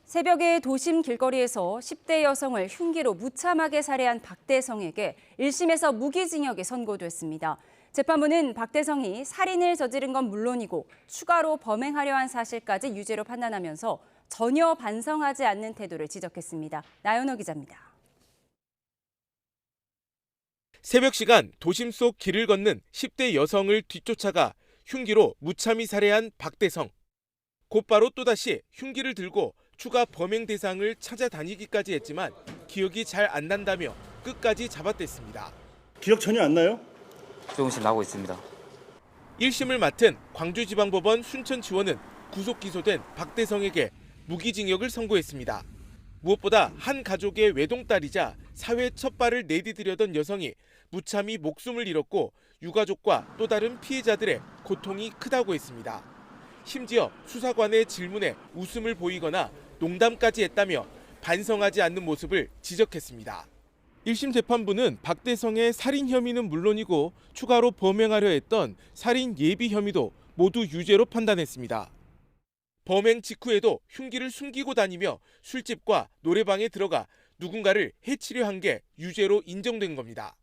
새벽에 도심 길거리에서 10대 여성을 흉기로 무참하게 살해한 박대성에게 1심에서 무기징역이 선고됐습니다. 재판부는 박대성이 살인을 저지른 건 물론이고 추가로 범행하려 한 사실까지 유죄로 판단하면서 전혀 반성하지 않는 태도를 지적했습니다. 나연호 기자입니다. 새벽 시간 도심 속 길을 걷는 10대 여성을 뒤쫓아가 흉기로 무참히 살해한 박대성. 곧바로 또다시 흉기를 들고 추가 범행 대상을 찾아다니기까지 했지만 기억이 잘 안 난다며 끝까지 잡아댔습니다. 기억 전혀 안 나요? 조금씩 나고 있습니다. 1심을 맡은 광주지방법원 순천지원은 구속 기소된 박대성에게 무기징역을 선고했습니다. 무엇보다 한 가족의 외동딸이자 사회 첫 발을 내디디려던 여성이 무참히 목숨을 잃었고 유가족과 또 다른 피해자들의 고통이 크다고 했습니다. 심지어 수사관의 질문에 웃음을 보이거나 농담까지 했다며 반성하지 않는 모습을 지적했습니다. 1심 재판부는 박대성의 살인 혐의는 물론이고 추가로 범행하려 했던 살인 예비 혐의도 모두 유죄로 판단했습니다. 범행 직후에도 흉기를 숨기고 다니며 술집과 노래방에 들어가 누군가를 해치려 한 게 유죄로 인정된 겁니다.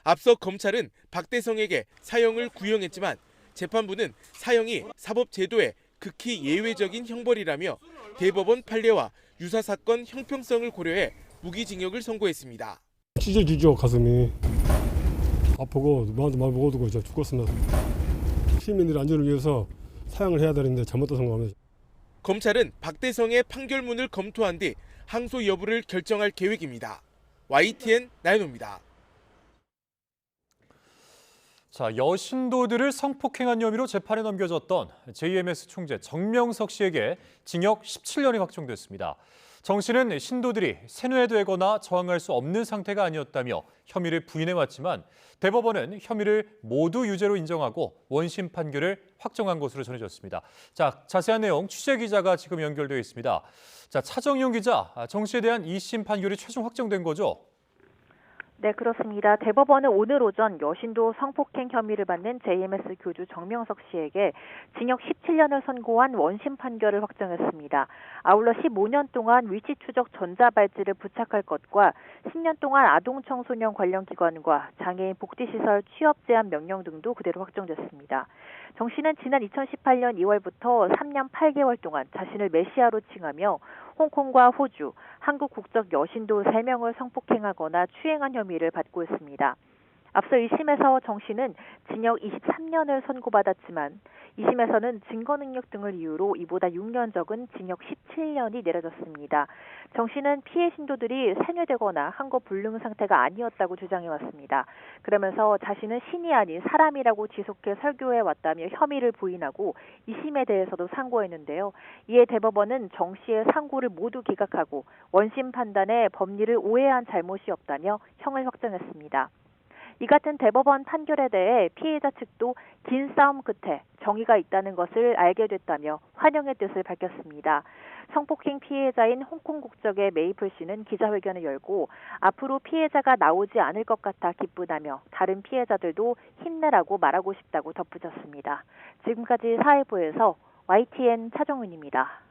앞서 검찰은 박대성에게 사형을 구형했지만 재판부는 사형이 사법제도의 극히 예외적인 형벌이라며 대법원 판례와 유사사건 형평성을 고려해 무기징역을 선고했습니다. 찢어지죠, 가슴이. 아프고 누구한테 말 먹어두고 이제 죽었습니다. 시민들의 안전을 위해서 사형을 해야 되는데 잘못된 선고합니다. 검찰은 박대성의 판결문을 검토한 뒤 항소 여부를 결정할 계획입니다. YTN 나연호입니다. 자, 여신도들을 성폭행한 혐의로 재판에 넘겨졌던 JMS 총재 정명석 씨에게 징역 17년이 확정됐습니다. 정 씨는 신도들이 세뇌되거나 저항할 수 없는 상태가 아니었다며 혐의를 부인해왔지만 대법원은 혐의를 모두 유죄로 인정하고 원심 판결을 확정한 것으로 전해졌습니다. 자, 자세한 내용 취재기자가 지금 연결되어 있습니다. 자, 차정용 기자, 정 씨에 대한 2심 판결이 최종 확정된 거죠? 네, 그렇습니다. 대법원은 오늘 오전 여신도 성폭행 혐의를 받는 JMS 교주 정명석 씨에게 징역 17년을 선고한 원심 판결을 확정했습니다. 아울러 15년 동안 위치 추적 전자발찌를 부착할 것과 10년 동안 아동청소년 관련 기관과 장애인 복지시설 취업 제한 명령 등도 그대로 확정됐습니다. 정 씨는 지난 2018년 2월부터 3년 8개월 동안 자신을 메시아로 칭하며 홍콩과 호주, 한국 국적 여신도 3명을 성폭행하거나 추행한 혐의를 받고 있습니다. 앞서 1심에서 정 씨는 징역 23년을 선고받았지만 2심에서는 증거능력 등을 이유로 이보다 6년 적은 징역 17년이 내려졌습니다. 정 씨는 피해 신도들이 세뇌되거나 한거 불능 상태가 아니었다고 주장해왔습니다. 그러면서 자신은 신이 아닌 사람이라고 지속해 설교해왔다며 혐의를 부인하고 2심에 대해서도 상고했는데요. 이에 대법원은 정 씨의 상고를 모두 기각하고 원심 판단에 법리를 오해한 잘못이 없다며 형을 확정했습니다. 이 같은 대법원 판결에 대해 피해자 측도 긴 싸움 끝에 정의가 있다는 것을 알게 됐다며 환영의 뜻을 밝혔습니다. 성폭행 피해자인 홍콩 국적의 메이플 씨는 기자회견을 열고 앞으로 피해자가 나오지 않을 것 같아 기쁘다며 다른 피해자들도 힘내라고 말하고 싶다고 덧붙였습니다. 지금까지 사회부에서 YTN 차정은입니다.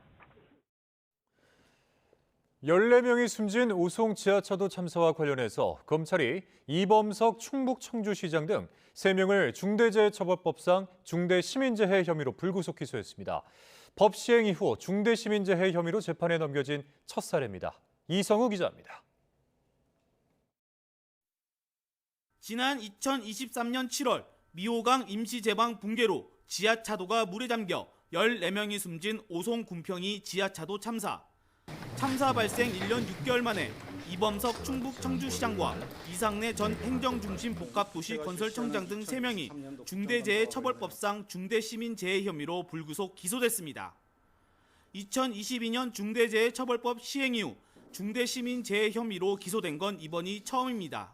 14명이 숨진 오송 지하차도 참사와 관련해서 검찰이 이범석 충북 청주시장 등 3명을 중대재해처벌법상 중대시민재해 혐의로 불구속 기소했습니다. 법 시행 이후 중대시민재해 혐의로 재판에 넘겨진 첫 사례입니다. 이성우 기자입니다. 지난 2023년 7월 미호강 임시제방 붕괴로 지하차도가 물에 잠겨 14명이 숨진 오송 군평이 지하차도 참사. 참사 발생 1년 6개월 만에 이범석 충북 청주시장과 이상래 전 행정중심복합도시건설청장 등 3명이 중대재해처벌법상 중대시민재해 혐의로 불구속 기소됐습니다. 2022년 중대재해처벌법 시행 이후 중대시민재해 혐의로 기소된 건 이번이 처음입니다.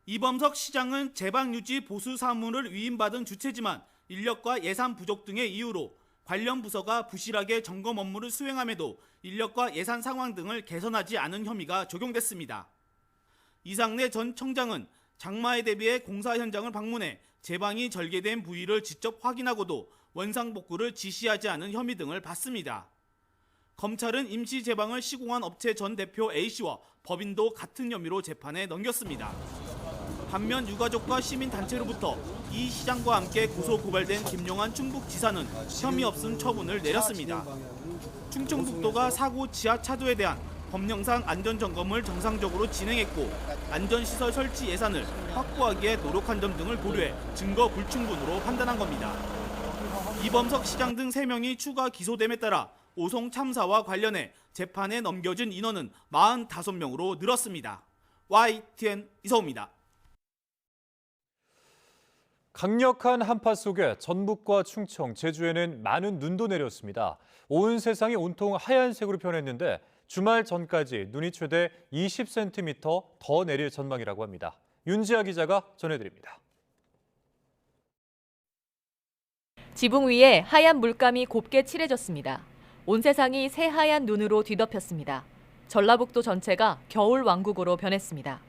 이범석 시장은 제방유지 보수 사무를 위임받은 주체지만 인력과 예산 부족 등의 이유로 관련 부서가 부실하게 점검 업무를 수행함에도 인력과 예산 상황 등을 개선하지 않은 혐의가 적용됐습니다. 이상래 전 청장은 장마에 대비해 공사 현장을 방문해 제방이 절개된 부위를 직접 확인하고도 원상복구를 지시하지 않은 혐의 등을 받습니다. 검찰은 임시 제방을 시공한 업체 전 대표 A씨와 법인도 같은 혐의로 재판에 넘겼습니다. 반면 유가족과 시민단체로부터 이 시장과 함께 고소고발된 김용환 충북지사는 혐의 없음 처분을 내렸습니다. 충청북도가 사고 지하차도에 대한 법령상 안전점검을 정상적으로 진행했고 안전시설 설치 예산을 확보하기에 노력한 점 등을 고려해 증거 불충분으로 판단한 겁니다. 이범석 시장 등 3명이 추가 기소됨에 따라 오송 참사와 관련해 재판에 넘겨진 인원은 45명으로 늘었습니다. YTN 이성우입니다. 강력한 한파 속에 전북과 충청, 제주에는 많은 눈도 내렸습니다. 온 세상이 온통 하얀색으로 변했는데 주말 전까지 눈이 최대 20cm 더 내릴 전망이라고 합니다. 윤지아 기자가 전해드립니다. 지붕 위에 하얀 물감이 곱게 칠해졌습니다. 온 세상이 새하얀 눈으로 뒤덮였습니다. 전라북도 전체가 겨울 왕국으로 변했습니다.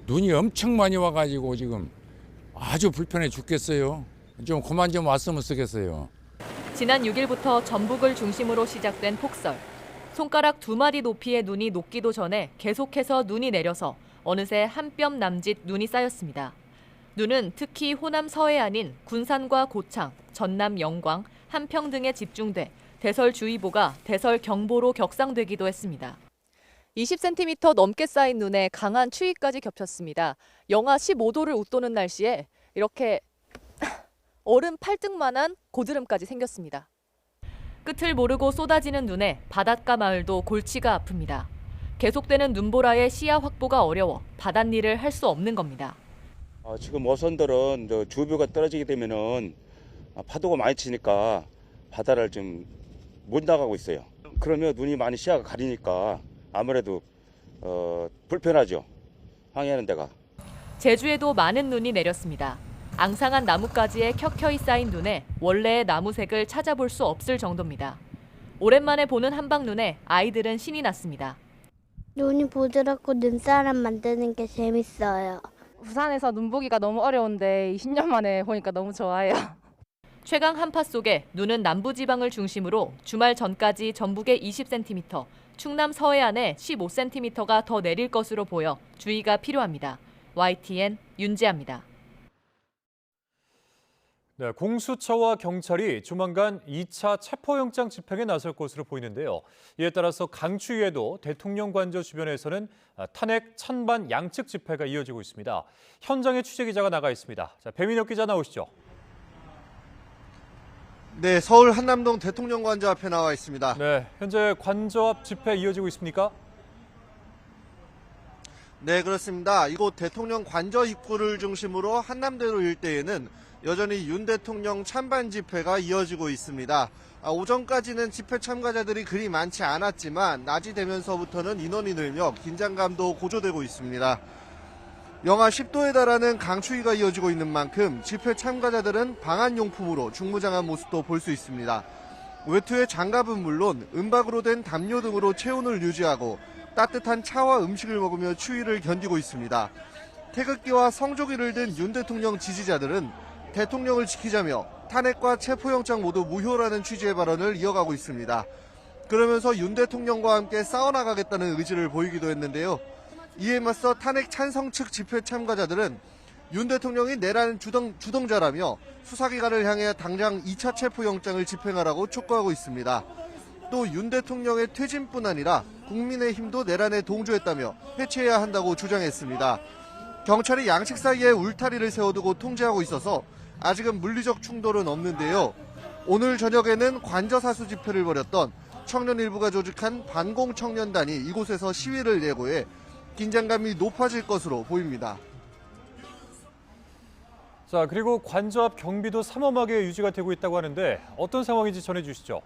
눈이 엄청 많이 와가지고 지금 아주 불편해 죽겠어요. 좀 그만 좀 왔으면 쓰겠어요. 지난 6일부터 전북을 중심으로 시작된 폭설. 손가락 2마디 높이의 눈이 녹기도 전에 계속해서 눈이 내려서 어느새 한 뼘 남짓 눈이 쌓였습니다. 눈은 특히 호남 서해안인 군산과 고창, 전남 영광, 한평 등에 집중돼 대설주의보가 대설경보로 격상되기도 했습니다. 20cm 넘게 쌓인 눈에 강한 추위까지 겹쳤습니다. 영하 15도를 웃도는 날씨에 이렇게 얼음 팔뚝만한 고드름까지 생겼습니다. 끝을 모르고 쏟아지는 눈에 바닷가 마을도 골치가 아픕니다. 계속되는 눈보라에 시야 확보가 어려워 바닷일을 할 수 없는 겁니다. 지금 어선들은 주의보가 떨어지게 되면은 파도가 많이 치니까 바다를 좀 못 나가고 있어요. 그러면 눈이 많이 시야가 가리니까 아무래도 불편하죠. 항해하는 데가. 제주에도 많은 눈이 내렸습니다. 앙상한 나뭇가지에 켜켜이 쌓인 눈에 원래의 나무색을 찾아볼 수 없을 정도입니다. 오랜만에 보는 한방눈에 아이들은 신이 났습니다. 눈이 부드럽고 눈사람 만드는 게 재밌어요. 부산에서 눈 보기가 너무 어려운데 20년 만에 보니까 너무 좋아요. 최강 한파 속에 눈은 남부지방을 중심으로 주말 전까지 전북에 20cm, 충남 서해안에 15cm가 더 내릴 것으로 보여 주의가 필요합니다. YTN 윤지아입니다. 네, 공수처와 경찰이 조만간 2차 체포영장 집행에 나설 것으로 보이는데요. 이에 따라서 강추위에도 대통령 관저 주변에서는 탄핵 찬반 양측 집회가 이어지고 있습니다. 현장에 취재기자가 나가 있습니다. 자, 배민혁 기자 나오시죠. 네, 서울 한남동 대통령 관저 앞에 나와 있습니다. 네, 현재 관저 앞 집회 이어지고 있습니까? 네, 그렇습니다. 이곳 대통령 관저 입구를 중심으로 한남대로 일대에는 여전히 윤 대통령 찬반 집회가 이어지고 있습니다. 오전까지는 집회 참가자들이 그리 많지 않았지만 낮이 되면서부터는 인원이 늘며 긴장감도 고조되고 있습니다. 영하 10도에 달하는 강추위가 이어지고 있는 만큼 집회 참가자들은 방한용품으로 중무장한 모습도 볼 수 있습니다. 외투의 장갑은 물론 은박으로 된 담요 등으로 체온을 유지하고 따뜻한 차와 음식을 먹으며 추위를 견디고 있습니다. 태극기와 성조기를 든 윤 대통령 지지자들은 대통령을 지키자며 탄핵과 체포영장 모두 무효라는 취지의 발언을 이어가고 있습니다. 그러면서 윤 대통령과 함께 싸워나가겠다는 의지를 보이기도 했는데요. 이에 맞서 탄핵 찬성 측 집회 참가자들은 윤 대통령이 내란 주동자라며 수사기관을 향해 당장 2차 체포영장을 집행하라고 촉구하고 있습니다. 또 윤 대통령의 퇴진뿐 아니라 국민의힘도 내란에 동조했다며 해체해야 한다고 주장했습니다. 경찰이 양측 사이에 울타리를 세워두고 통제하고 있어서 아직은 물리적 충돌은 없는데요. 오늘 저녁에는 관저사수 집회를 벌였던 청년 일부가 조직한 반공청년단이 이곳에서 시위를 예고해 긴장감이 높아질 것으로 보입니다. 자, 그리고 관저 앞 경비도 삼엄하게 유지가 되고 있다고 하는데 어떤 상황인지 전해주시죠.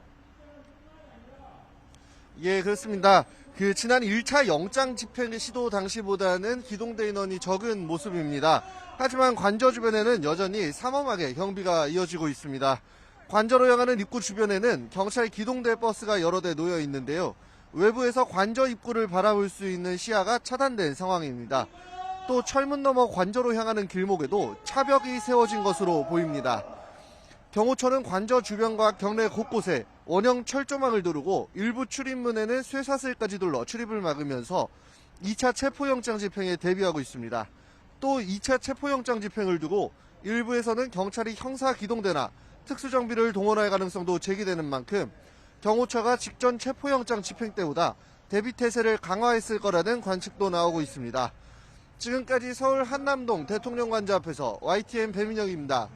예, 그렇습니다. 지난 1차 영장 집행 시도 당시보다는 기동대 인원이 적은 모습입니다. 하지만 관저 주변에는 여전히 삼엄하게 경비가 이어지고 있습니다. 관저로 향하는 입구 주변에는 경찰 기동대 버스가 여러 대 놓여 있는데요. 외부에서 관저 입구를 바라볼 수 있는 시야가 차단된 상황입니다. 또 철문 너머 관저로 향하는 길목에도 차벽이 세워진 것으로 보입니다. 경호처는 관저 주변과 경내 곳곳에 원형 철조망을 두르고 일부 출입문에는 쇠사슬까지 둘러 출입을 막으면서 2차 체포영장 집행에 대비하고 있습니다. 또 2차 체포영장 집행을 두고 일부에서는 경찰이 형사기동대나 특수정비를 동원할 가능성도 제기되는 만큼 경호처가 직전 체포영장 집행 때보다 대비태세를 강화했을 거라는 관측도 나오고 있습니다. 지금까지 서울 한남동 대통령 관저 앞에서 YTN 배민혁입니다.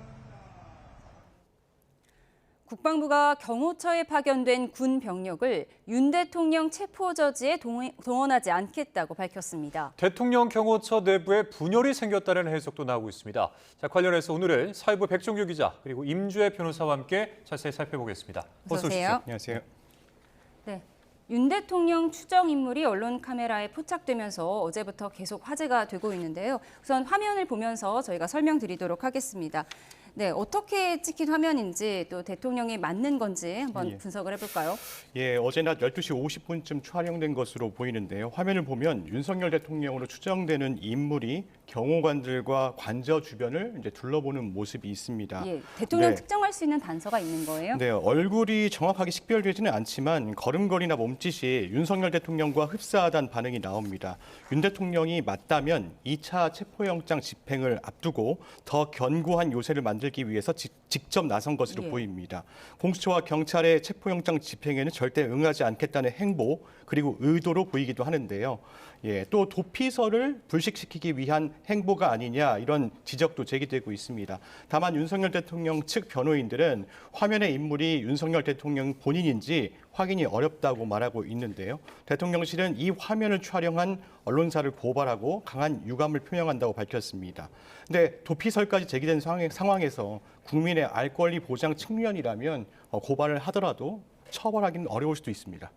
국방부가 경호처에 파견된 군 병력을 윤 대통령 체포 저지에 동원하지 않겠다고 밝혔습니다. 대통령 경호처 내부에 분열이 생겼다는 해석도 나오고 있습니다. 자, 관련해서 오늘은 사회부 백종규 기자 그리고 임주혜 변호사와 함께 자세히 살펴보겠습니다. 어서 오십시오. 안녕하세요. 네. 윤 대통령 추정 인물이 언론 카메라에 포착되면서 어제부터 계속 화제가 되고 있는데요. 우선 화면을 보면서 저희가 설명드리도록 하겠습니다. 네, 어떻게 찍힌 화면인지 또 대통령이 맞는 건지 한번 분석을 해볼까요? 예, 어제 낮 12시 50분쯤 촬영된 것으로 보이는데요. 화면을 보면 윤석열 대통령으로 추정되는 인물이 경호관들과 관저 주변을 이제 둘러보는 모습이 있습니다. 예, 대통령 특정할 수 있는 단서가 있는 거예요? 네, 얼굴이 정확하게 식별되지는 않지만 걸음걸이나 몸짓이 윤석열 대통령과 흡사하다는 반응이 나옵니다. 윤 대통령이 맞다면 2차 체포영장 집행을 앞두고 더 견고한 요새를 만들기 위해서 직접 나선 것으로 보입니다. 공수처와 경찰의 체포영장 집행에는 절대 응하지 않겠다는 행보 그리고 의도로 보이기도 하는데요. 예, 또 도피설을 불식시키기 위한 행보가 아니냐 이런 지적도 제기되고 있습니다. 다만 윤석열 대통령 측 변호인들은 화면의 인물이 윤석열 대통령 본인인지 확인이 어렵다고 말하고 있는데요. 대통령실은 이 화면을 촬영한 언론사를 고발하고 강한 유감을 표명한다고 밝혔습니다. 근데 도피설까지 제기된 상황에서 국민의 알 권리 보장 측면이라면 고발을 하더라도 처벌하기는 어려울 수도 있습니다.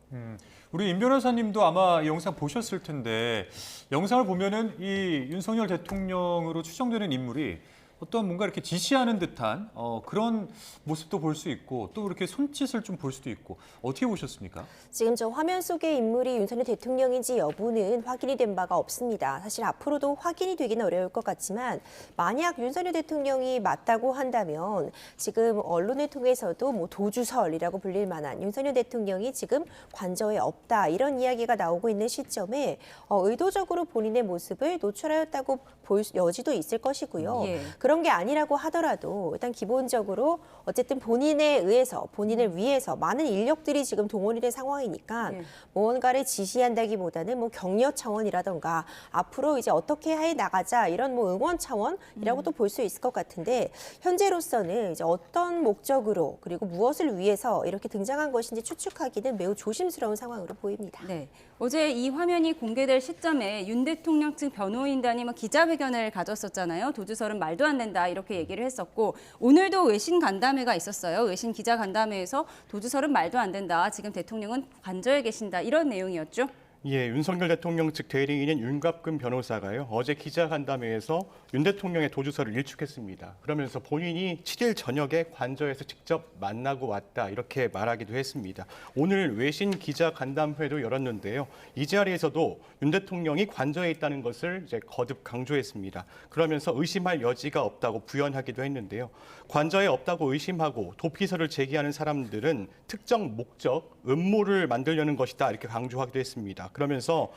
우리 임 변호사님도 아마 이 영상 보셨을 텐데 영상을 보면은 이 윤석열 대통령으로 추정되는 인물이 어떤 뭔가 이렇게 지시하는 듯한 그런 모습도 볼 수 있고 또 이렇게 손짓을 좀 볼 수도 있고 어떻게 보셨습니까? 지금 저 화면 속의 인물이 윤석열 대통령인지 여부는 확인이 된 바가 없습니다. 사실 앞으로도 확인이 되기는 어려울 것 같지만 만약 윤석열 대통령이 맞다고 한다면 지금 언론을 통해서도 뭐 도주설이라고 불릴 만한 윤석열 대통령이 지금 관저에 없다 이런 이야기가 나오고 있는 시점에 의도적으로 본인의 모습을 노출하였다고 볼 여지도 있을 것이고요. 그런 게 아니라고 하더라도 일단 기본적으로 어쨌든 본인에 의해서 본인을 위해서 많은 인력들이 지금 동원이 된 상황이니까 뭔가를 지시한다기보다는 뭐 격려 차원이라던가 앞으로 이제 어떻게 해 나가자 이런 뭐 응원 차원이라고도 볼 수 있을 것 같은데 현재로서는 이제 어떤 목적으로 그리고 무엇을 위해서 이렇게 등장한 것인지 추측하기는 매우 조심스러운 상황으로 보입니다. 네. 어제 이 화면이 공개될 시점에 윤 대통령 측 변호인단이 기자회견을 가졌었잖아요. 도주설은 말도 안 된다 이렇게 얘기를 했었고 오늘도 외신 간담회가 있었어요. 외신 기자 간담회에서 도주설은 말도 안 된다. 지금 대통령은 관저에 계신다. 이런 내용이었죠. 예, 윤석열 대통령 측 대리인인 윤갑근 변호사가요. 어제 기자간담회에서 윤 대통령의 도주설을 일축했습니다. 그러면서 본인이 7일 저녁에 관저에서 직접 만나고 왔다 이렇게 말하기도 했습니다. 오늘 외신 기자간담회도 열었는데요. 이 자리에서도 윤 대통령이 관저에 있다는 것을 이제 거듭 강조했습니다. 그러면서 의심할 여지가 없다고 부연하기도 했는데요. 관저에 없다고 의심하고 도피설을 제기하는 사람들은 특정 목적, 음모를 만들려는 것이다 이렇게 강조하기도 했습니다. 그러면서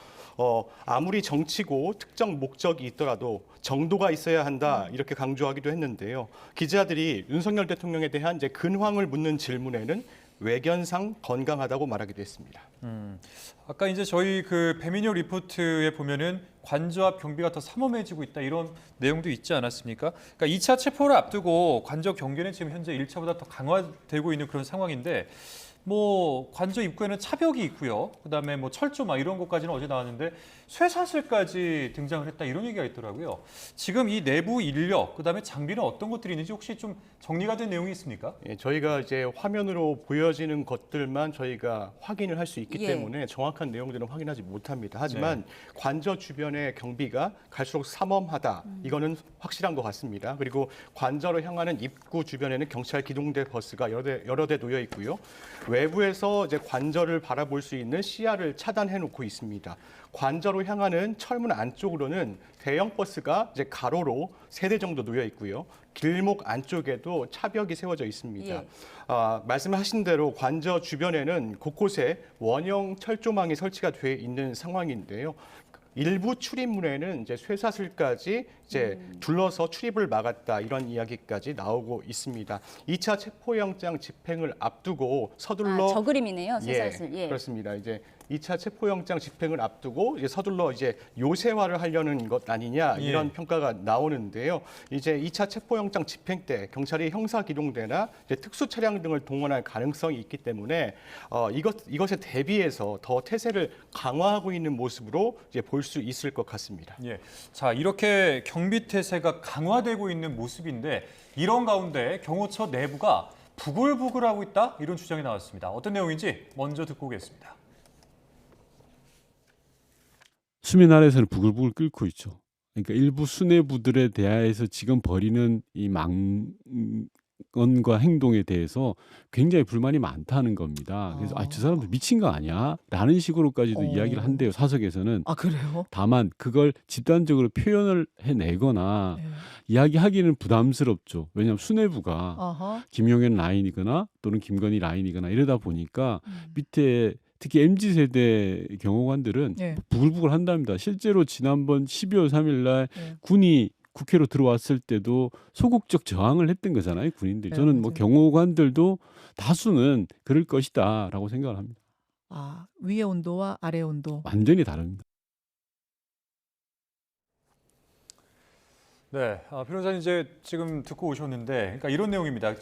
아무리 정치고 특정 목적이 있더라도 정도가 있어야 한다 이렇게 강조하기도 했는데요. 기자들이 윤석열 대통령에 대한 이제 근황을 묻는 질문에는 외견상 건강하다고 말하기도 했습니다. 아까 이제 저희 그 배민혁 리포트에 보면은 관저 앞 경비가 더 삼엄해지고 있다 이런 내용도 있지 않았습니까? 그러니까 2차 체포를 앞두고 관저 경계는 지금 현재 1차보다 더 강화되고 있는 그런 상황인데 뭐 관저 입구에는 차벽이 있고요. 그다음에 뭐 철조 막 이런 것까지는 어제 나왔는데 쇠사슬까지 등장을 했다 이런 얘기가 있더라고요. 지금 이 내부 인력 그다음에 장비는 어떤 것들이 있는지 혹시 좀 정리가 된 내용이 있습니까? 예, 저희가 이제 화면으로 보여지는 것들만 저희가 확인을 할 수 있기 때문에 정확한 내용들은 확인하지 못합니다. 하지만 관저 주변의 경비가 갈수록 삼엄하다. 이거는 확실한 것 같습니다. 그리고 관저로 향하는 입구 주변에는 경찰 기동대 버스가 여러 대 놓여 있고요. 외부에서 이제 관저를 바라볼 수 있는 시야를 차단해 놓고 있습니다. 관저로 향하는 철문 안쪽으로는 대형 버스가 이제 가로로 3대 정도 놓여 있고요. 길목 안쪽에도 차벽이 세워져 있습니다. 말씀하신 대로 관저 주변에는 곳곳에 원형 철조망이 설치가 돼 있는 상황인데요. 일부 출입문에는 이제 쇠사슬까지 이제 둘러서 출입을 막았다 이런 이야기까지 나오고 있습니다. 2차 체포영장 집행을 앞두고 서둘러 저 그림이네요. 쇠사슬. 예, 그렇습니다. 이제 2차 체포영장 집행을 앞두고 이제 서둘러 이제 요새화를 하려는 것 아니냐 이런 평가가 나오는데요. 이제 2차 체포영장 집행 때 경찰이 형사기동대나 이제 특수 차량 등을 동원할 가능성이 있기 때문에 이것에 대비해서 더 태세를 강화하고 있는 모습으로 이제 볼 수 있을 것 같습니다. 예. 자, 이렇게 경비 태세가 강화되고 있는 모습인데 이런 가운데 경호처 내부가 부글부글하고 있다 이런 주장이 나왔습니다. 어떤 내용인지 먼저 듣고 오겠습니다. 수면 아래에서는 부글부글 끓고 있죠. 그러니까 일부 수뇌부들에 대하여서 지금 벌이는 이 망언과 행동에 대해서 굉장히 불만이 많다는 겁니다. 그래서 저 사람들 미친 거 아니야? 라는 식으로까지도 이야기를 한대요. 사석에서는. 아, 그래요? 다만 그걸 집단적으로 표현을 해내거나 이야기하기는 부담스럽죠. 왜냐하면 수뇌부가 김용현 라인이거나 또는 김건희 라인이거나 이러다 보니까 밑에 특히 MZ세대 경호관들은 부글부글 한답니다. 실제로 지난번 12월 3일 날 군이 국회로 들어왔을 때도 소극적 저항을 했던 거잖아요, 군인들. 저는 뭐 경호관들도 다수는 그럴 것이다라고 생각을 합니다. 아, 위의 온도와 아래 온도. 완전히 다릅니다. 네, 변호사님 이제 지금 듣고 오셨는데, 그러니까 이런 내용입니다.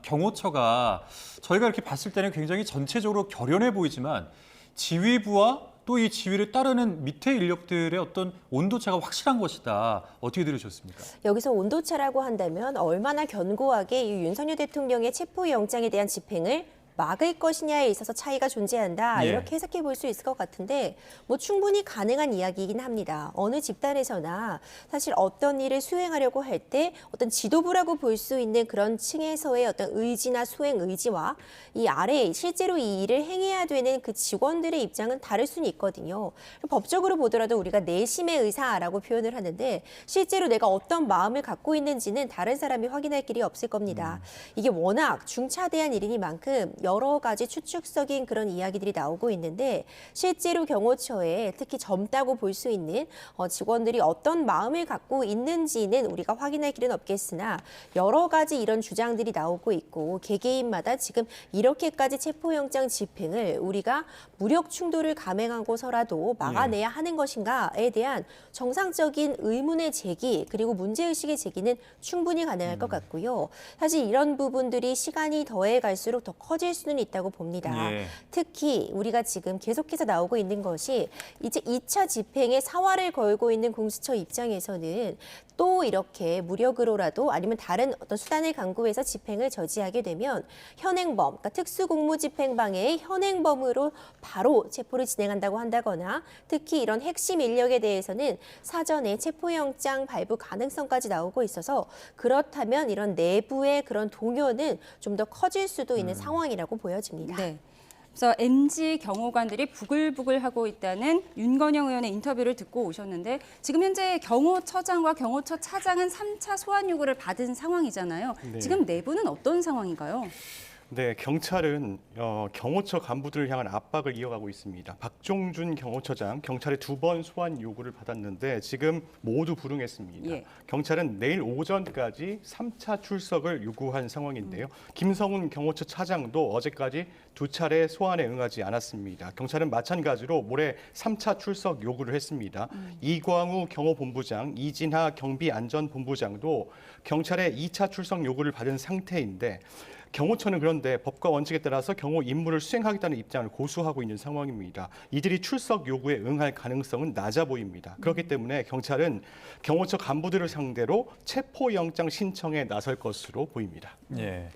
경호처가 저희가 이렇게 봤을 때는 굉장히 전체적으로 결연해 보이지만 지휘부와 또 이 지휘를 따르는 밑에 인력들의 어떤 온도차가 확실한 것이다. 어떻게 들으셨습니까? 여기서 온도차라고 한다면 얼마나 견고하게 이 윤석열 대통령의 체포영장에 대한 집행을 막을 것이냐에 있어서 차이가 존재한다. 이렇게 해석해 볼 수 있을 것 같은데 뭐 충분히 가능한 이야기이긴 합니다. 어느 집단에서나 사실 어떤 일을 수행하려고 할 때 어떤 지도부라고 볼 수 있는 그런 층에서의 어떤 의지나 수행 의지와 이 아래 실제로 이 일을 행해야 되는 그 직원들의 입장은 다를 수는 있거든요. 법적으로 보더라도 우리가 내심의 의사라고 표현을 하는데 실제로 내가 어떤 마음을 갖고 있는지는 다른 사람이 확인할 길이 없을 겁니다. 이게 워낙 중차대한 일이니만큼 여러 가지 추측적인 그런 이야기들이 나오고 있는데 실제로 경호처에 특히 젊다고 볼 수 있는 직원들이 어떤 마음을 갖고 있는지는 우리가 확인할 길은 없겠으나 여러 가지 이런 주장들이 나오고 있고 개개인마다 지금 이렇게까지 체포영장 집행을 우리가 무력 충돌을 감행하고서라도 막아내야 하는 것인가에 대한 정상적인 의문의 제기 그리고 문제의식의 제기는 충분히 가능할 것 같고요. 사실 이런 부분들이 시간이 더해 갈수록 더 커질 수는 있다고 봅니다. 예. 특히 우리가 지금 계속해서 나오고 있는 것이 이제 2차 집행에 사활을 걸고 있는 공수처 입장에서는 또 이렇게 무력으로라도 아니면 다른 어떤 수단을 강구해서 집행을 저지하게 되면 현행범, 그러니까 특수공무집행방해의 현행범으로 바로 체포를 진행한다고 한다거나 특히 이런 핵심 인력에 대해서는 사전에 체포영장 발부 가능성까지 나오고 있어서 그렇다면 이런 내부의 그런 동요는 좀 더 커질 수도 있는 상황이라고 보여집니다. 네. 그래서 MG 경호관들이 부글부글하고 있다는 윤건영 의원의 인터뷰를 듣고 오셨는데 지금 현재 경호처장과 경호처 차장은 3차 소환 요구를 받은 상황이잖아요. 네. 지금 내부는 어떤 상황인가요? 네, 경찰은 경호처 간부들을 향한 압박을 이어가고 있습니다. 박종준 경호처장, 경찰에 2번 소환 요구를 받았는데 지금 모두 불응했습니다. 예. 경찰은 내일 오전까지 3차 출석을 요구한 상황인데요. 김성훈 경호처 차장도 어제까지 2차례 소환에 응하지 않았습니다. 경찰은 마찬가지로 모레 3차 출석 요구를 했습니다. 이광우 경호본부장, 이진하 경비안전본부장도 경찰의 2차 출석 요구를 받은 상태인데 경호처는 그런데 법과 원칙에 따라서 경호 임무를 수행하겠다는 입장을 고수하고 있는 상황입니다. 이들이 출석 요구에 응할 가능성은 낮아 보입니다. 그렇기 때문에 경찰은 경호처 간부들을 상대로 체포영장 신청에 나설 것으로 보입니다. 예.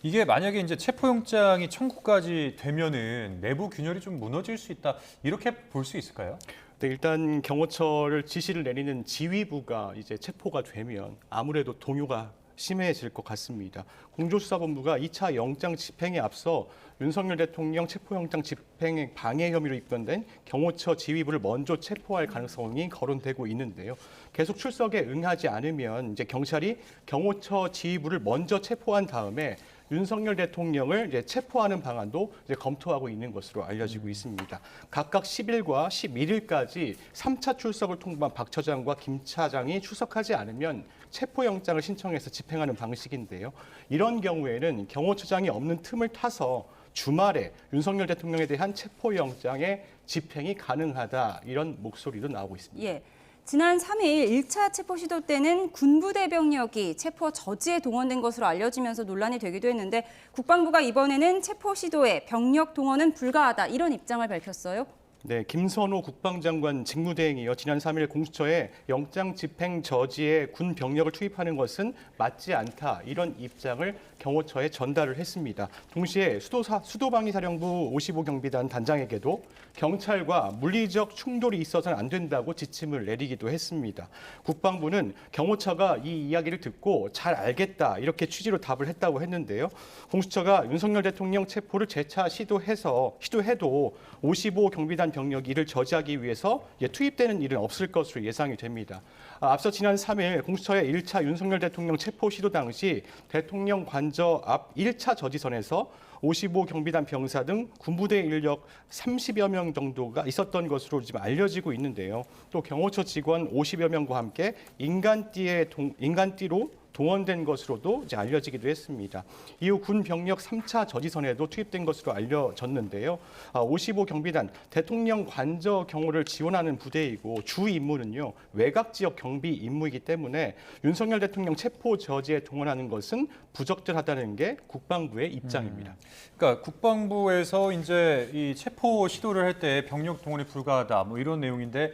이게 만약에 이제 체포영장이 청구까지 되면은 내부 균열이 좀 무너질 수 있다 이렇게 볼 수 있을까요? 네, 일단 경호처를 지시를 내리는 지휘부가 이제 체포가 되면 아무래도 동요가 심해질 것 같습니다. 공조수사본부가 2차 영장 집행에 앞서 윤석열 대통령 체포영장 집행 방해 혐의로 입건된 경호처 지휘부를 먼저 체포할 가능성이 거론되고 있는데요. 계속 출석에 응하지 않으면 이제 경찰이 경호처 지휘부를 먼저 체포한 다음에 윤석열 대통령을 이제 체포하는 방안도 이제 검토하고 있는 것으로 알려지고 있습니다. 각각 10일과 11일까지 3차 출석을 통보한 박 처장과 김 차장이 출석하지 않으면 체포영장을 신청해서 집행하는 방식인데요. 이런 경우에는 경호처장이 없는 틈을 타서 주말에 윤석열 대통령에 대한 체포영장의 집행이 가능하다 이런 목소리도 나오고 있습니다. 예. 지난 3일 1차 체포 시도 때는 군부대 병력이 체포 저지에 동원된 것으로 알려지면서 논란이 되기도 했는데 국방부가 이번에는 체포 시도에 병력 동원은 불가하다 이런 입장을 밝혔어요. 네, 김선호 국방장관 직무대행이요. 지난 3일 공수처에 영장 집행 저지에 군 병력을 투입하는 것은 맞지 않다 이런 입장을 경호처에 전달을 했습니다. 동시에 수도방위사령부 55경비단 단장에게도 경찰과 물리적 충돌이 있어서는 안 된다고 지침을 내리기도 했습니다. 국방부는 경호처가 이 이야기를 듣고 잘 알겠다 이렇게 취지로 답을 했다고 했는데요. 공수처가 윤석열 대통령 체포를 재차 시도해도 55경비단 병력이 이를 저지하기 위해서 투입되는 일은 없을 것으로 예상이 됩니다. 앞서 지난 3일 공수처의 1차 윤석열 대통령 체포 시도 당시 대통령 관저 앞 1차 저지선에서 55경비단 병사 등 군부대 인력 30여 명 정도가 있었던 것으로 지금 알려지고 있는데요. 또 경호처 직원 50여 명과 함께 인간띠로 동원된 것으로도 이제 알려지기도 했습니다. 이후 군 병력 3차 저지선에도 투입된 것으로 알려졌는데요. 55경비단 대통령 관저 경호를 지원하는 부대이고 주 임무는요 외곽 지역 경비 임무이기 때문에 윤석열 대통령 체포 저지에 동원하는 것은 부적절하다는 게 국방부의 입장입니다. 그러니까 국방부에서 이제 이 체포 시도를 할 때 병력 동원이 불가하다 뭐 이런 내용인데,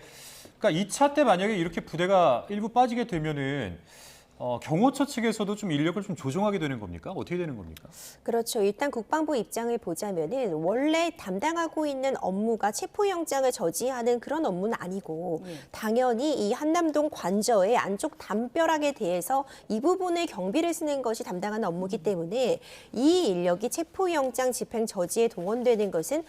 그러니까 2차 때 만약에 이렇게 부대가 일부 빠지게 되면은. 경호처 측에서도 좀 인력을 좀 조정하게 되는 겁니까? 어떻게 되는 겁니까? 그렇죠. 일단 국방부 입장을 보자면은 원래 담당하고 있는 업무가 체포영장을 저지하는 그런 업무는 아니고 당연히 이 한남동 관저의 안쪽 담벼락에 대해서 이 부분의 경비를 쓰는 것이 담당하는 업무이기 때문에 이 인력이 체포영장 집행 저지에 동원되는 것은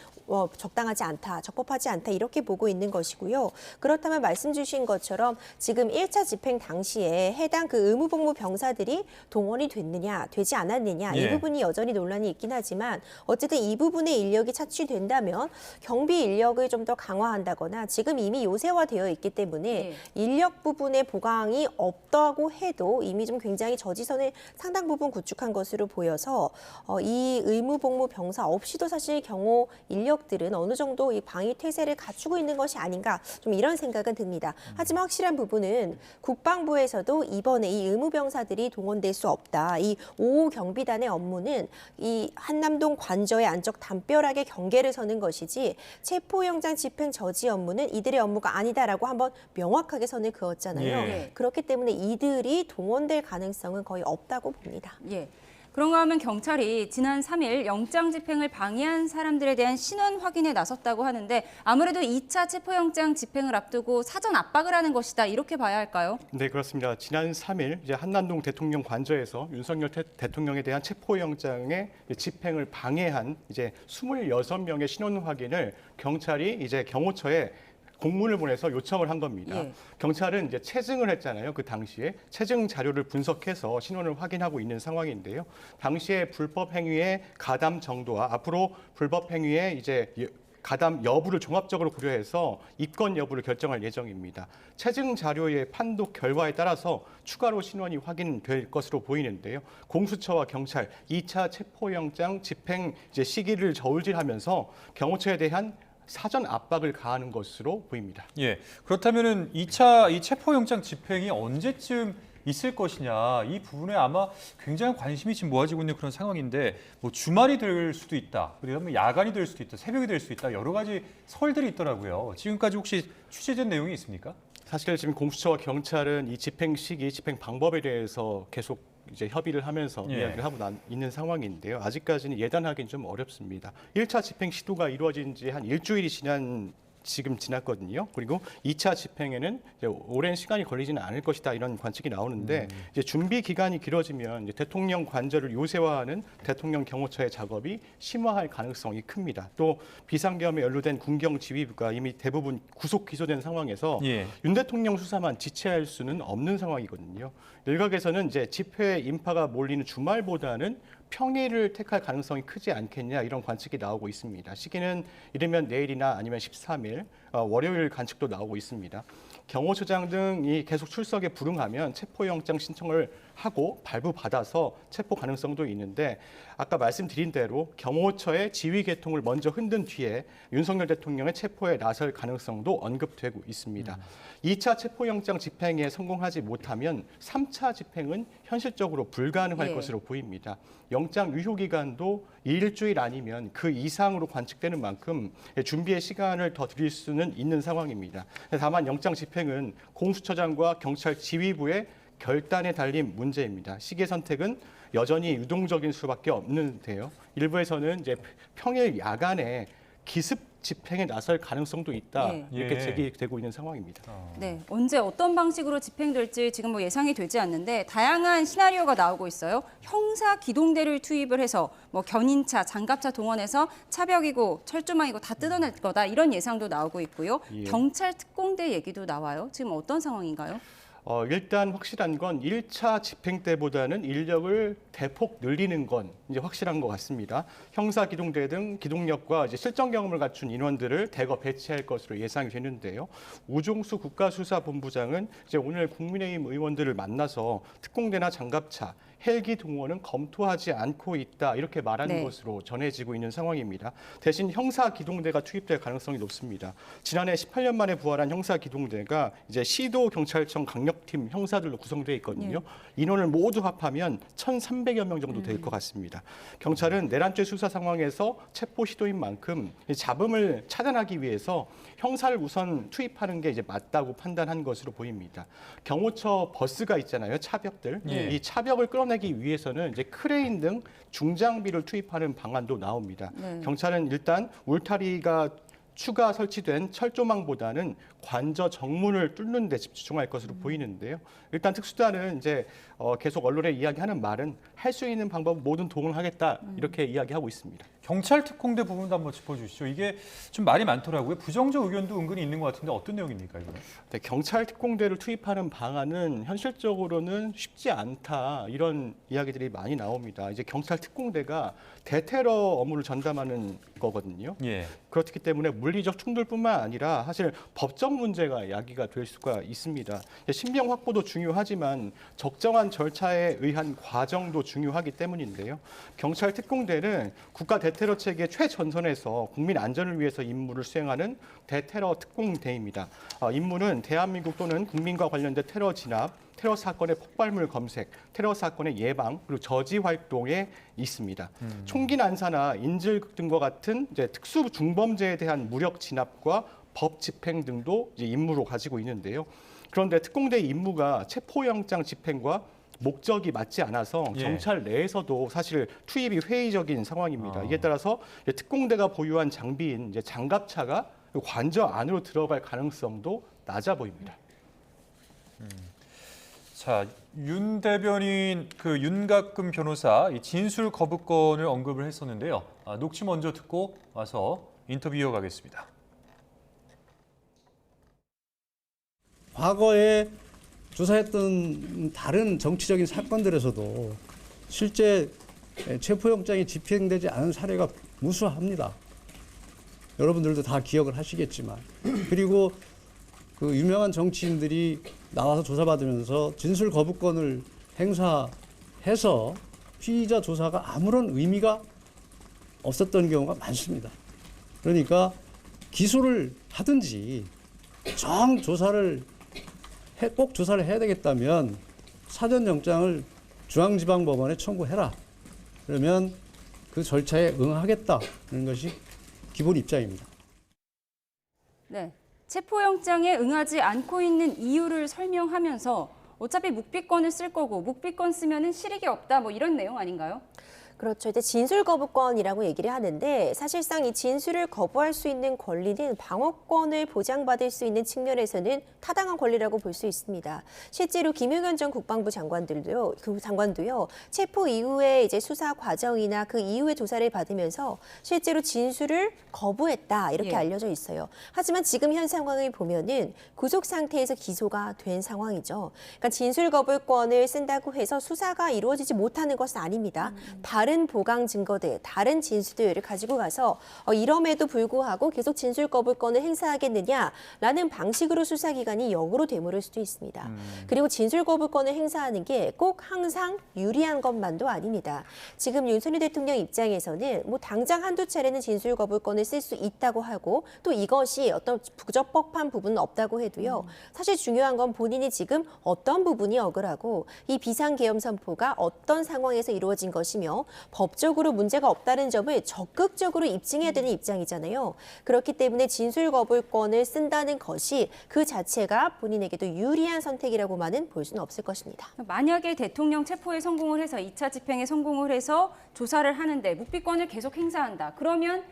적당하지 않다, 적법하지 않다 이렇게 보고 있는 것이고요. 그렇다면 말씀 주신 것처럼 지금 1차 집행 당시에 해당 그 의무복무 병사들이 동원이 됐느냐, 되지 않았느냐 이 부분이 여전히 논란이 있긴 하지만 어쨌든 이 부분의 인력이 차취된다면 경비 인력을 좀 더 강화한다거나 지금 이미 요새화되어 있기 때문에 인력 부분의 보강이 없다고 해도 이미 좀 굉장히 저지선을 상당 부분 구축한 것으로 보여서 이 의무복무 병사 없이도 사실 경호 인력들은 어느 정도 이 방위 태세를 갖추고 있는 것이 아닌가 좀 이런 생각은 듭니다. 하지만 확실한 부분은 국방부에서도 이번에 이 의무병사들이 동원될 수 없다. 이 5호 경비단의 업무는 이 한남동 관저의 안쪽 담벼락에 경계를 서는 것이지 체포영장 집행 저지 업무는 이들의 업무가 아니다라고 한번 명확하게 선을 그었잖아요. 그렇기 때문에 이들이 동원될 가능성은 거의 없다고 봅니다. 그런가 하면 경찰이 지난 3일 영장 집행을 방해한 사람들에 대한 신원 확인에 나섰다고 하는데 아무래도 2차 체포영장 집행을 앞두고 사전 압박을 하는 것이다 이렇게 봐야 할까요? 네, 그렇습니다. 지난 3일 이제 한남동 대통령 관저에서 윤석열 대통령에 대한 체포영장의 집행을 방해한 이제 26명의 신원 확인을 경찰이 이제 경호처에 공문을 보내서 요청을 한 겁니다. 경찰은 이제 체증을 했잖아요. 그 당시에 체증 자료를 분석해서 신원을 확인하고 있는 상황인데요. 당시에 불법 행위의 가담 정도와 앞으로 불법 행위의 이제 가담 여부를 종합적으로 고려해서 입건 여부를 결정할 예정입니다. 체증 자료의 판독 결과에 따라서 추가로 신원이 확인될 것으로 보이는데요. 공수처와 경찰 2차 체포영장 집행 이제 시기를 저울질하면서 경호처에 대한 사전 압박을 가하는 것으로 보입니다. 그렇다면은 2차 이 체포영장 집행이 언제쯤 있을 것이냐 이 부분에 아마 굉장히 관심이 지금 모아지고 있는 그런 상황인데 뭐 주말이 될 수도 있다, 그리고 야간이 될 수도 있다, 새벽이 될 수 있다 여러 가지 설들이 있더라고요. 지금까지 혹시 취재된 내용이 있습니까? 사실 지금 공수처와 경찰은 이 집행 시기, 집행 방법에 대해서 계속 이제 협의를 하면서 이야기를 하고 있는 상황인데요. 아직까지는 예단하기는 좀 어렵습니다. 1차 집행 시도가 이루어진 지 한 일주일이 지났거든요. 그리고 2차 집행에는 이제 오랜 시간이 걸리지는 않을 것이다 이런 관측이 나오는데 이제 준비 기간이 길어지면 이제 대통령 관저를 요새화하는 대통령 경호처의 작업이 심화할 가능성이 큽니다. 또 비상계엄에 연루된 군경 지휘부가 이미 대부분 구속 기소된 상황에서 윤 대통령 수사만 지체할 수는 없는 상황이거든요. 일각에서는 이제 집회 인파가 몰리는 주말보다는 평일을 택할 가능성이 크지 않겠냐 이런 관측이 나오고 있습니다. 시기는 이르면 내일이나 아니면 13일 월요일 관측도 나오고 있습니다. 경호처장 등이 계속 출석에 불응하면 체포영장 신청을 하고 발부받아서 체포 가능성도 있는데 아까 말씀드린 대로 경호처의 지휘 계통을 먼저 흔든 뒤에 윤석열 대통령의 체포에 나설 가능성도 언급되고 있습니다. 2차 체포영장 집행에 성공하지 못하면 3차 집행은 현실적으로 불가능할 것으로 보입니다. 영장 유효 기간도 일주일 아니면 그 이상으로 관측되는 만큼 준비의 시간을 더 드릴 수는 있는 상황입니다. 다만 영장 집행은 공수처장과 경찰 지휘부의 결단에 달린 문제입니다. 시기 선택은 여전히 유동적인 수밖에 없는데요. 일부에서는 이제 평일 야간에 기습 집행에 나설 가능성도 있다 이렇게 제기되고 있는 상황입니다. 언제 어떤 방식으로 집행될지 지금 뭐 예상이 되지 않는데 다양한 시나리오가 나오고 있어요. 형사 기동대를 투입을 해서 뭐 견인차, 장갑차 동원해서 차벽이고 철조망이고 다 뜯어낼 거다 이런 예상도 나오고 있고요. 경찰 특공대 얘기도 나와요. 지금 어떤 상황인가요? 일단 확실한 건 1차 집행 때보다는 인력을 대폭 늘리는 건 이제 확실한 것 같습니다. 형사 기동대 등 기동력과 이제 실전 경험을 갖춘 인원들을 대거 배치할 것으로 예상이 되는데요. 우종수 국가수사본부장은 이제 오늘 국민의힘 의원들을 만나서 특공대나 장갑차, 헬기 동원은 검토하지 않고 있다 이렇게 말하는 것으로 전해지고 있는 상황입니다. 대신 형사 기동대가 투입될 가능성이 높습니다. 지난해 18년 만에 부활한 형사 기동대가 이제 시도 경찰청 강력팀 형사들로 구성되어 있거든요. 인원을 모두 합하면 1,300여 명 정도 될 것 같습니다. 경찰은 내란죄 수사 상황에서 체포 시도인 만큼 잡음을 차단하기 위해서 형사를 우선 투입하는 게 이제 맞다고 판단한 것으로 보입니다. 경호처 버스가 있잖아요, 차벽들. 이 차벽을 끌어내기 위해서는 이제 크레인 등 중장비를 투입하는 방안도 나옵니다. 경찰은 일단 울타리가 추가 설치된 철조망보다는 관저 정문을 뚫는 데 집중할 것으로 보이는데요. 일단 특수단은 이제 계속 언론에 이야기하는 말은 할 수 있는 방법 모든 동원을 하겠다 이렇게 이야기하고 있습니다. 경찰 특공대 부분도 한번 짚어주시죠. 이게 좀 말이 많더라고요. 부정적 의견도 은근히 있는 것 같은데 어떤 내용입니까, 이거? 네, 경찰 특공대를 투입하는 방안은 현실적으로는 쉽지 않다 이런 이야기들이 많이 나옵니다. 이제 경찰 특공대가 대테러 업무를 전담하는 거거든요. 예. 그렇기 때문에 물리적 충돌뿐만 아니라 사실 법적 문제가 야기가 될 수가 있습니다. 신병 확보도 중요하지만 적정한 절차에 의한 과정도 중요하기 때문인데요. 경찰 특공대는 국가 대테러 체계 최전선에서 국민 안전을 위해서 임무를 수행하는 대테러 특공대입니다. 임무는 대한민국 또는 국민과 관련된 테러 진압, 테러 사건의 폭발물 검색, 테러 사건의 예방, 그리고 저지 활동에 있습니다. 총기 난사나 인질극 등과 같은 이제 특수 중범죄에 대한 무력 진압과 법 집행 등도 이제 임무로 가지고 있는데요. 그런데 특공대 임무가 체포영장 집행과 목적이 맞지 않아서 경찰 내에서도 사실 투입이 회의적인 상황입니다. 이에 따라서 특공대가 보유한 장비인 이제 장갑차가 관저 안으로 들어갈 가능성도 낮아 보입니다. 자, 윤 대변인 윤곽금 변호사 이 진술 거부권을 언급을 했었는데요. 녹취 먼저 듣고 와서 인터뷰 이어가겠습니다. 과거에 조사했던 다른 정치적인 사건들에서도 실제 체포영장이 집행되지 않은 사례가 무수합니다. 여러분들도 다 기억을 하시겠지만. 그리고 그 유명한 정치인들이 나와서 조사받으면서 진술 거부권을 행사해서 피의자 조사가 아무런 의미가 없었던 경우가 많습니다. 그러니까 기소를 하든지 꼭 조사를 해야 되겠다면 사전영장을 중앙지방법원에 청구해라. 그러면 그 절차에 응하겠다는 것이 기본 입장입니다. 네. 체포영장에 응하지 않고 있는 이유를 설명하면서 어차피 묵비권을 쓸 거고 묵비권 쓰면은 실익이 없다 뭐 이런 내용 아닌가요? 그렇죠. 이제 진술 거부권이라고 얘기를 하는데 사실상 이 진술을 거부할 수 있는 권리는 방어권을 보장받을 수 있는 측면에서는 타당한 권리라고 볼 수 있습니다. 실제로 김용현 전 국방부 장관도요 체포 이후에 이제 수사 과정이나 그 이후의 조사를 받으면서 실제로 진술을 거부했다 이렇게 알려져 있어요. 하지만 지금 현 상황을 보면은 구속 상태에서 기소가 된 상황이죠. 그러니까 진술 거부권을 쓴다고 해서 수사가 이루어지지 못하는 것은 아닙니다. 다른 보강 증거들, 다른 진술들을 가지고 가서 이럼에도 불구하고 계속 진술 거부권을 행사하겠느냐라는 방식으로 수사기관이 역으로 되물을 수도 있습니다. 그리고 진술 거부권을 행사하는 게 꼭 항상 유리한 것만도 아닙니다. 지금 윤석열 대통령 입장에서는 뭐 당장 한두 차례는 진술 거부권을 쓸 수 있다고 하고 또 이것이 어떤 부적법한 부분은 없다고 해도요. 사실 중요한 건 본인이 지금 어떤 부분이 억울하고 이 비상계엄 선포가 어떤 상황에서 이루어진 것이며 법적으로 문제가 없다는 점을 적극적으로 입증해야 되는 입장이잖아요. 그렇기 때문에 진술 거부권을 쓴다는 것이 그 자체가 본인에게도 유리한 선택이라고만은 볼 수는 없을 것입니다. 만약에 대통령 체포에 성공을 해서 2차 집행에 성공을 해서 조사를 하는데 묵비권을 계속 행사한다. 그러면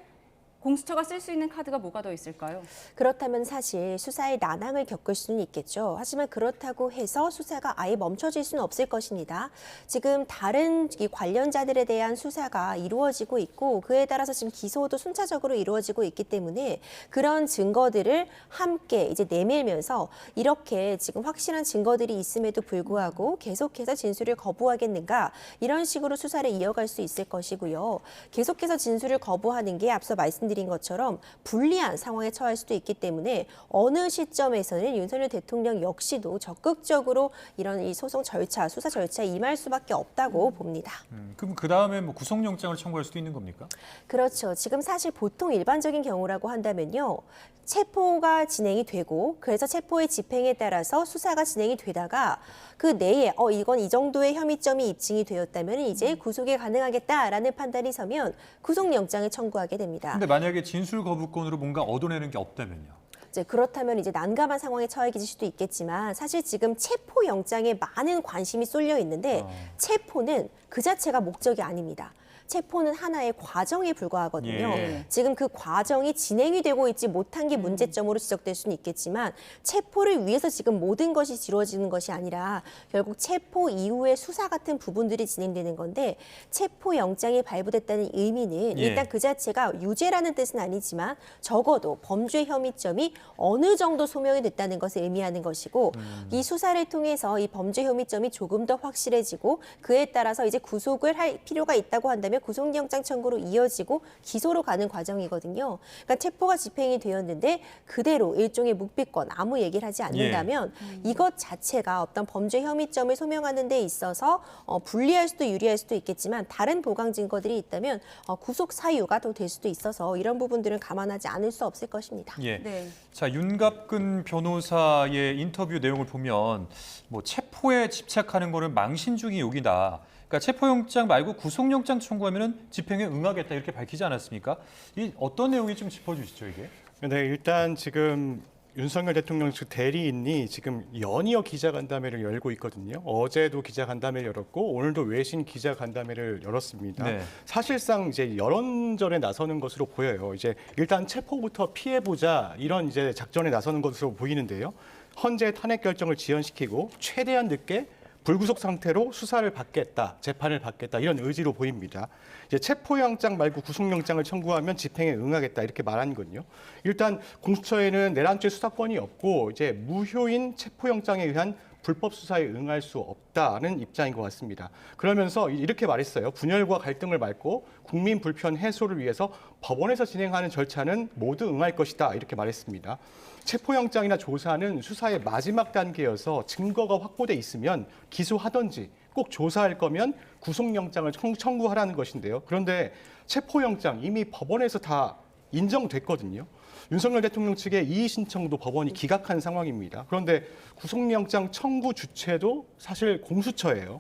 공수처가 쓸 수 있는 카드가 뭐가 더 있을까요? 그렇다면 사실 수사에 난항을 겪을 수는 있겠죠. 하지만 그렇다고 해서 수사가 아예 멈춰질 수는 없을 것입니다. 지금 다른 이 관련자들에 대한 수사가 이루어지고 있고 그에 따라서 지금 기소도 순차적으로 이루어지고 있기 때문에 그런 증거들을 함께 이제 내밀면서 이렇게 지금 확실한 증거들이 있음에도 불구하고 계속해서 진술을 거부하겠는가 이런 식으로 수사를 이어갈 수 있을 것이고요. 계속해서 진술을 거부하는 게 앞서 말씀드린 것처럼 불리한 상황에 처할 수도 있기 때문에 어느 시점에서는 윤석열 대통령 역시도 적극적으로 이런 이 소송 절차, 수사 절차에 임할 수밖에 없다고 봅니다. 그럼 그 다음에 뭐 구속영장을 청구할 수도 있는 겁니까? 그렇죠. 지금 사실 보통 일반적인 경우라고 한다면요. 체포가 진행이 되고 그래서 체포의 집행에 따라서 수사가 진행이 되다가 그 내에 이건 이 정도의 혐의점이 입증이 되었다면 이제 구속이 가능하겠다라는 판단이 서면 구속영장을 청구하게 됩니다. 근데 만약에 진술 거부권으로 뭔가 얻어내는 게 없다면요? 이제 그렇다면 이제 난감한 상황에 처해질 수도 있겠지만 사실 지금 체포영장에 많은 관심이 쏠려 있는데 체포는 그 자체가 목적이 아닙니다. 체포는 하나의 과정에 불과하거든요. 예. 지금 그 과정이 진행이 되고 있지 못한 게 문제점으로 지적될 수는 있겠지만 체포를 위해서 지금 모든 것이 이루어지는 것이 아니라 결국 체포 이후의 수사 같은 부분들이 진행되는 건데 체포영장이 발부됐다는 의미는 예. 일단 그 자체가 유죄라는 뜻은 아니지만 적어도 범죄 혐의점이 어느 정도 소명이 됐다는 것을 의미하는 것이고 이 수사를 통해서 이 범죄 혐의점이 조금 더 확실해지고 그에 따라서 이제 구속을 할 필요가 있다고 한다면 구속영장 청구로 이어지고 기소로 가는 과정이거든요. 그러니까 체포가 집행이 되었는데 그대로 일종의 묵비권 아무 얘기를 하지 않는다면 이것 자체가 어떤 범죄 혐의점을 소명하는 데 있어서 불리할 수도 유리할 수도 있겠지만 다른 보강 증거들이 있다면 구속 사유가 더 될 수도 있어서 이런 부분들은 감안하지 않을 수 없을 것입니다. 예. 네. 자, 윤갑근 변호사의 인터뷰 내용을 보면 뭐 체포에 집착하는 거는 망신주기 욕이다. 그러니까 체포영장 말고 구속영장 청구하면은 집행에 응하겠다 이렇게 밝히지 않았습니까? 이 어떤 내용이 좀 짚어주시죠 이게? 네, 일단 지금 윤석열 대통령 측 대리인이 지금 연이어 기자간담회를 열고 있거든요. 어제도 기자간담회를 열었고 오늘도 외신 기자간담회를 열었습니다. 네. 사실상 이제 여론전에 나서는 것으로 보여요. 이제 일단 체포부터 피해보자 이런 이제 작전에 나서는 것으로 보이는데요. 헌재 탄핵 결정을 지연시키고 최대한 늦게 불구속 상태로 수사를 받겠다, 재판을 받겠다 이런 의지로 보입니다. 이제 체포영장 말고 구속영장을 청구하면 집행에 응하겠다 이렇게 말하는군요. 일단 공수처에는 내란죄 수사권이 없고 이제 무효인 체포영장에 의한 불법 수사에 응할 수 없다는 입장인 것 같습니다. 그러면서 이렇게 말했어요. 분열과 갈등을 막고 국민 불편 해소를 위해서 법원에서 진행하는 절차는 모두 응할 것이다 이렇게 말했습니다. 체포영장이나 조사는 수사의 마지막 단계여서 증거가 확보돼 있으면 기소하든지 꼭 조사할 거면 구속영장을 청구하라는 것인데요. 그런데 체포영장 이미 법원에서 다 인정됐거든요. 윤석열 대통령 측의 이의 신청도 법원이 기각한 상황입니다. 그런데 구속영장 청구 주체도 사실 공수처예요.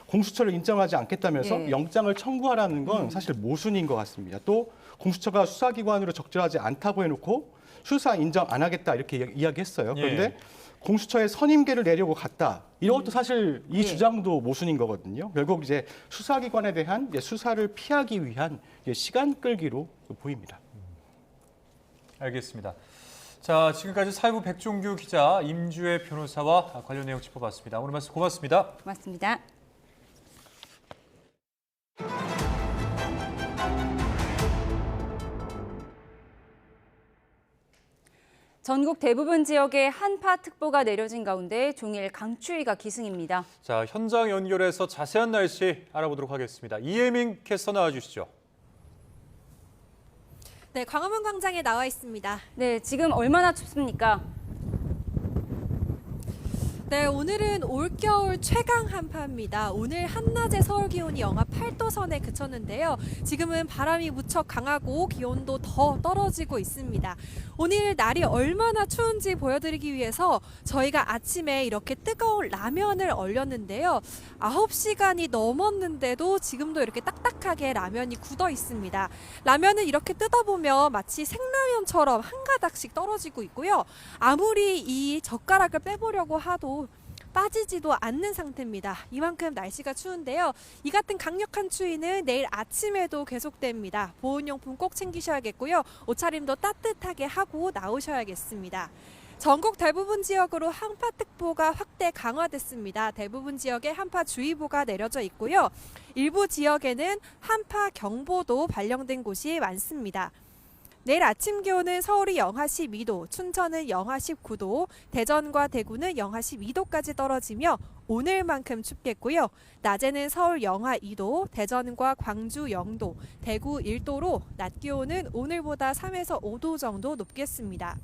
공수처를 인정하지 않겠다면서 영장을 청구하라는 건 사실 모순인 것 같습니다. 또 공수처가 수사기관으로 적절하지 않다고 해놓고 수사 인정 안 하겠다 이렇게 이야기했어요. 그런데 공수처에 선임계를 내려고 갔다. 이것도 사실 이 주장도 모순인 거거든요. 결국 이제 수사기관에 대한 수사를 피하기 위한 시간 끌기로 보입니다. 알겠습니다. 자, 지금까지 사회부 백종규 기자, 임주혜 변호사와 관련 내용 짚어봤습니다. 오늘 말씀 고맙습니다. 고맙습니다. 전국 대부분 지역에 한파특보가 내려진 가운데 종일 강추위가 기승입니다. 자, 현장 연결해서 자세한 날씨 알아보도록 하겠습니다. 이예민 캐스터 나와주시죠. 네, 광화문 광장에 나와 있습니다. 네, 지금 얼마나 춥습니까? 네, 오늘은 올겨울 최강 한파입니다. 오늘 한낮에 서울 기온이 영하 8도 선에 그쳤는데요. 지금은 바람이 무척 강하고 기온도 더 떨어지고 있습니다. 오늘 날이 얼마나 추운지 보여드리기 위해서 저희가 아침에 이렇게 뜨거운 라면을 얼렸는데요. 9시간이 넘었는데도 지금도 이렇게 딱딱하게 라면이 굳어 있습니다. 라면은 이렇게 뜯어보면 마치 생라면처럼 한 가닥씩 떨어지고 있고요. 아무리 이 젓가락을 빼보려고 하도 빠지지도 않는 상태입니다. 이만큼 날씨가 추운데요. 이 같은 강력한 추위는 내일 아침에도 계속됩니다. 보온용품 꼭 챙기셔야겠고요. 옷차림도 따뜻하게 하고 나오셔야겠습니다. 전국 대부분 지역으로 한파특보가 확대 강화됐습니다. 대부분 지역에 한파주의보가 내려져 있고요. 일부 지역에는 한파경보도 발령된 곳이 많습니다. 내일 아침 기온은 서울이 영하 12도, 춘천은 영하 19도, 대전과 대구는 영하 12도까지 떨어지며 오늘만큼 춥겠고요. 낮에는 서울 영하 2도, 대전과 광주 0도, 대구 1도로 낮 기온은 오늘보다 3에서 5도 정도 높겠습니다.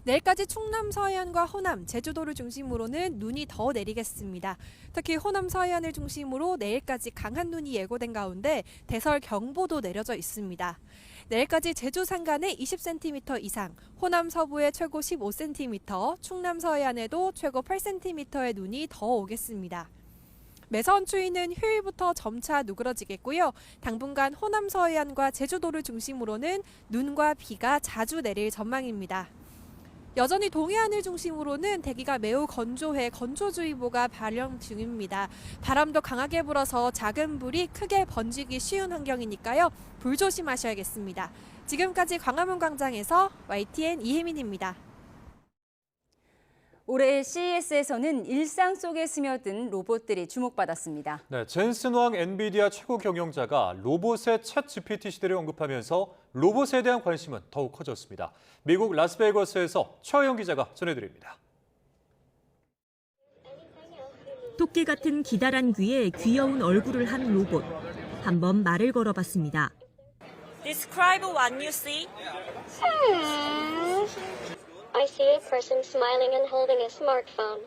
내일까지 충남 서해안과 호남, 제주도를 중심으로는 눈이 더 내리겠습니다. 특히 호남 서해안을 중심으로 내일까지 강한 눈이 예고된 가운데 대설경보도 내려져 있습니다. 내일까지 제주 산간에 20cm 이상, 호남 서부에 최고 15cm, 충남 서해안에도 최고 8cm의 눈이 더 오겠습니다. 매서운 추위는 휴일부터 점차 누그러지겠고요. 당분간 호남 서해안과 제주도를 중심으로는 눈과 비가 자주 내릴 전망입니다. 여전히 동해안을 중심으로는 대기가 매우 건조해 건조주의보가 발령 중입니다. 바람도 강하게 불어서 작은 불이 크게 번지기 쉬운 환경이니까요. 불 조심하셔야겠습니다. 지금까지 광화문 광장에서 YTN 이혜민입니다. 올해 CES에서는 일상 속에 스며든 로봇들이 주목받았습니다. 네, 젠슨 황 엔비디아 최고 경영자가 로봇의 챗 GPT 시대를 언급하면서 로봇에 대한 관심은 더욱 커졌습니다. 미국 라스베이거스에서 최하영 기자가 전해드립니다. 토끼 같은 기다란 귀에 귀여운 얼굴을 한 로봇. 한번 말을 걸어봤습니다. Describe what you see. I see a person smiling and holding a smartphone.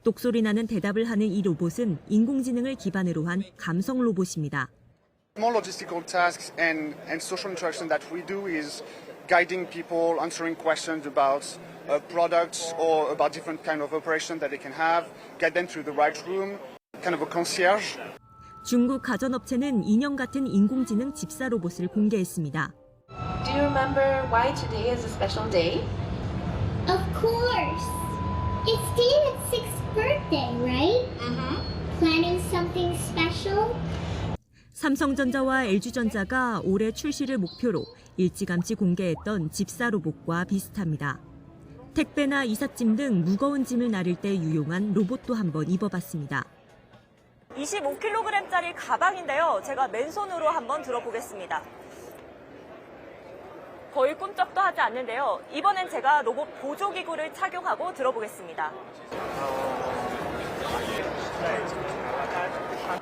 똑소리 나는 대답을 하는 이 로봇은 인공지능을 기반으로 한 감성 로봇입니다. More logistical tasks and social interaction that we do is guiding people, answering questions about products or about different kind of operation that they can have, get them through the right room, kind of a concierge. 중국 가전업체는 인형 같은 인공지능 집사 로봇을 공개했습니다. Do you remember why today is a special day? Of course. It's David's 6th birthday, right? Planning something special? 삼성전자와 LG전자가 올해 출시를 목표로 일찌감치 공개했던 집사 로봇과 비슷합니다. 택배나 이삿짐 등 무거운 짐을 나를 때 유용한 로봇도 한번 입어봤습니다. 25kg짜리 가방인데요. 제가 맨손으로 한번 들어보겠습니다. 거의 꿈쩍도 하지 않는데요. 이번엔 제가 로봇 보조기구를 착용하고 들어보겠습니다.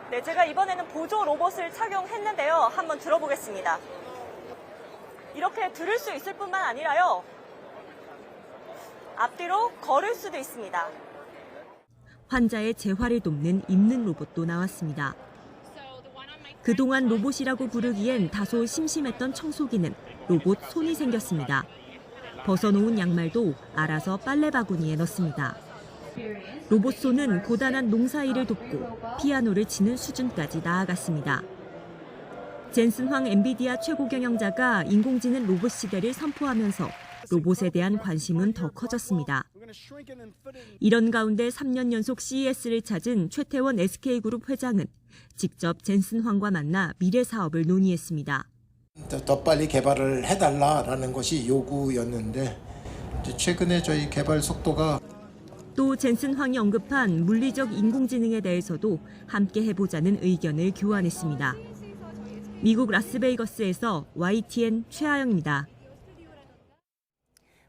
네, 제가 이번에는 보조 로봇을 착용했는데요. 한번 들어보겠습니다. 이렇게 들을 수 있을 뿐만 아니라요. 앞뒤로 걸을 수도 있습니다. 환자의 재활을 돕는 입는 로봇도 나왔습니다. 그동안 로봇이라고 부르기엔 다소 심심했던 청소기는 로봇 손이 생겼습니다. 벗어놓은 양말도 알아서 빨래 바구니에 넣습니다. 로봇 손은 고단한 농사일을 돕고 피아노를 치는 수준까지 나아갔습니다. 젠슨 황 엔비디아 최고 경영자가 인공지능 로봇 시대를 선포하면서 로봇에 대한 관심은 더 커졌습니다. 이런 가운데 3년 연속 CES를 찾은 최태원 SK그룹 회장은 직접 젠슨 황과 만나 미래 사업을 논의했습니다. 더 빨리 개발을 해달라라는 것이 요구였는데 최근에 저희 개발 속도가 또 젠슨 황이 언급한 물리적 인공지능에 대해서도 함께 해보자는 의견을 교환했습니다. 미국 라스베이거스에서 YTN 최하영입니다.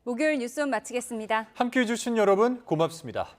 목요일 뉴스원 마치겠습니다. 함께해 주신 여러분 고맙습니다.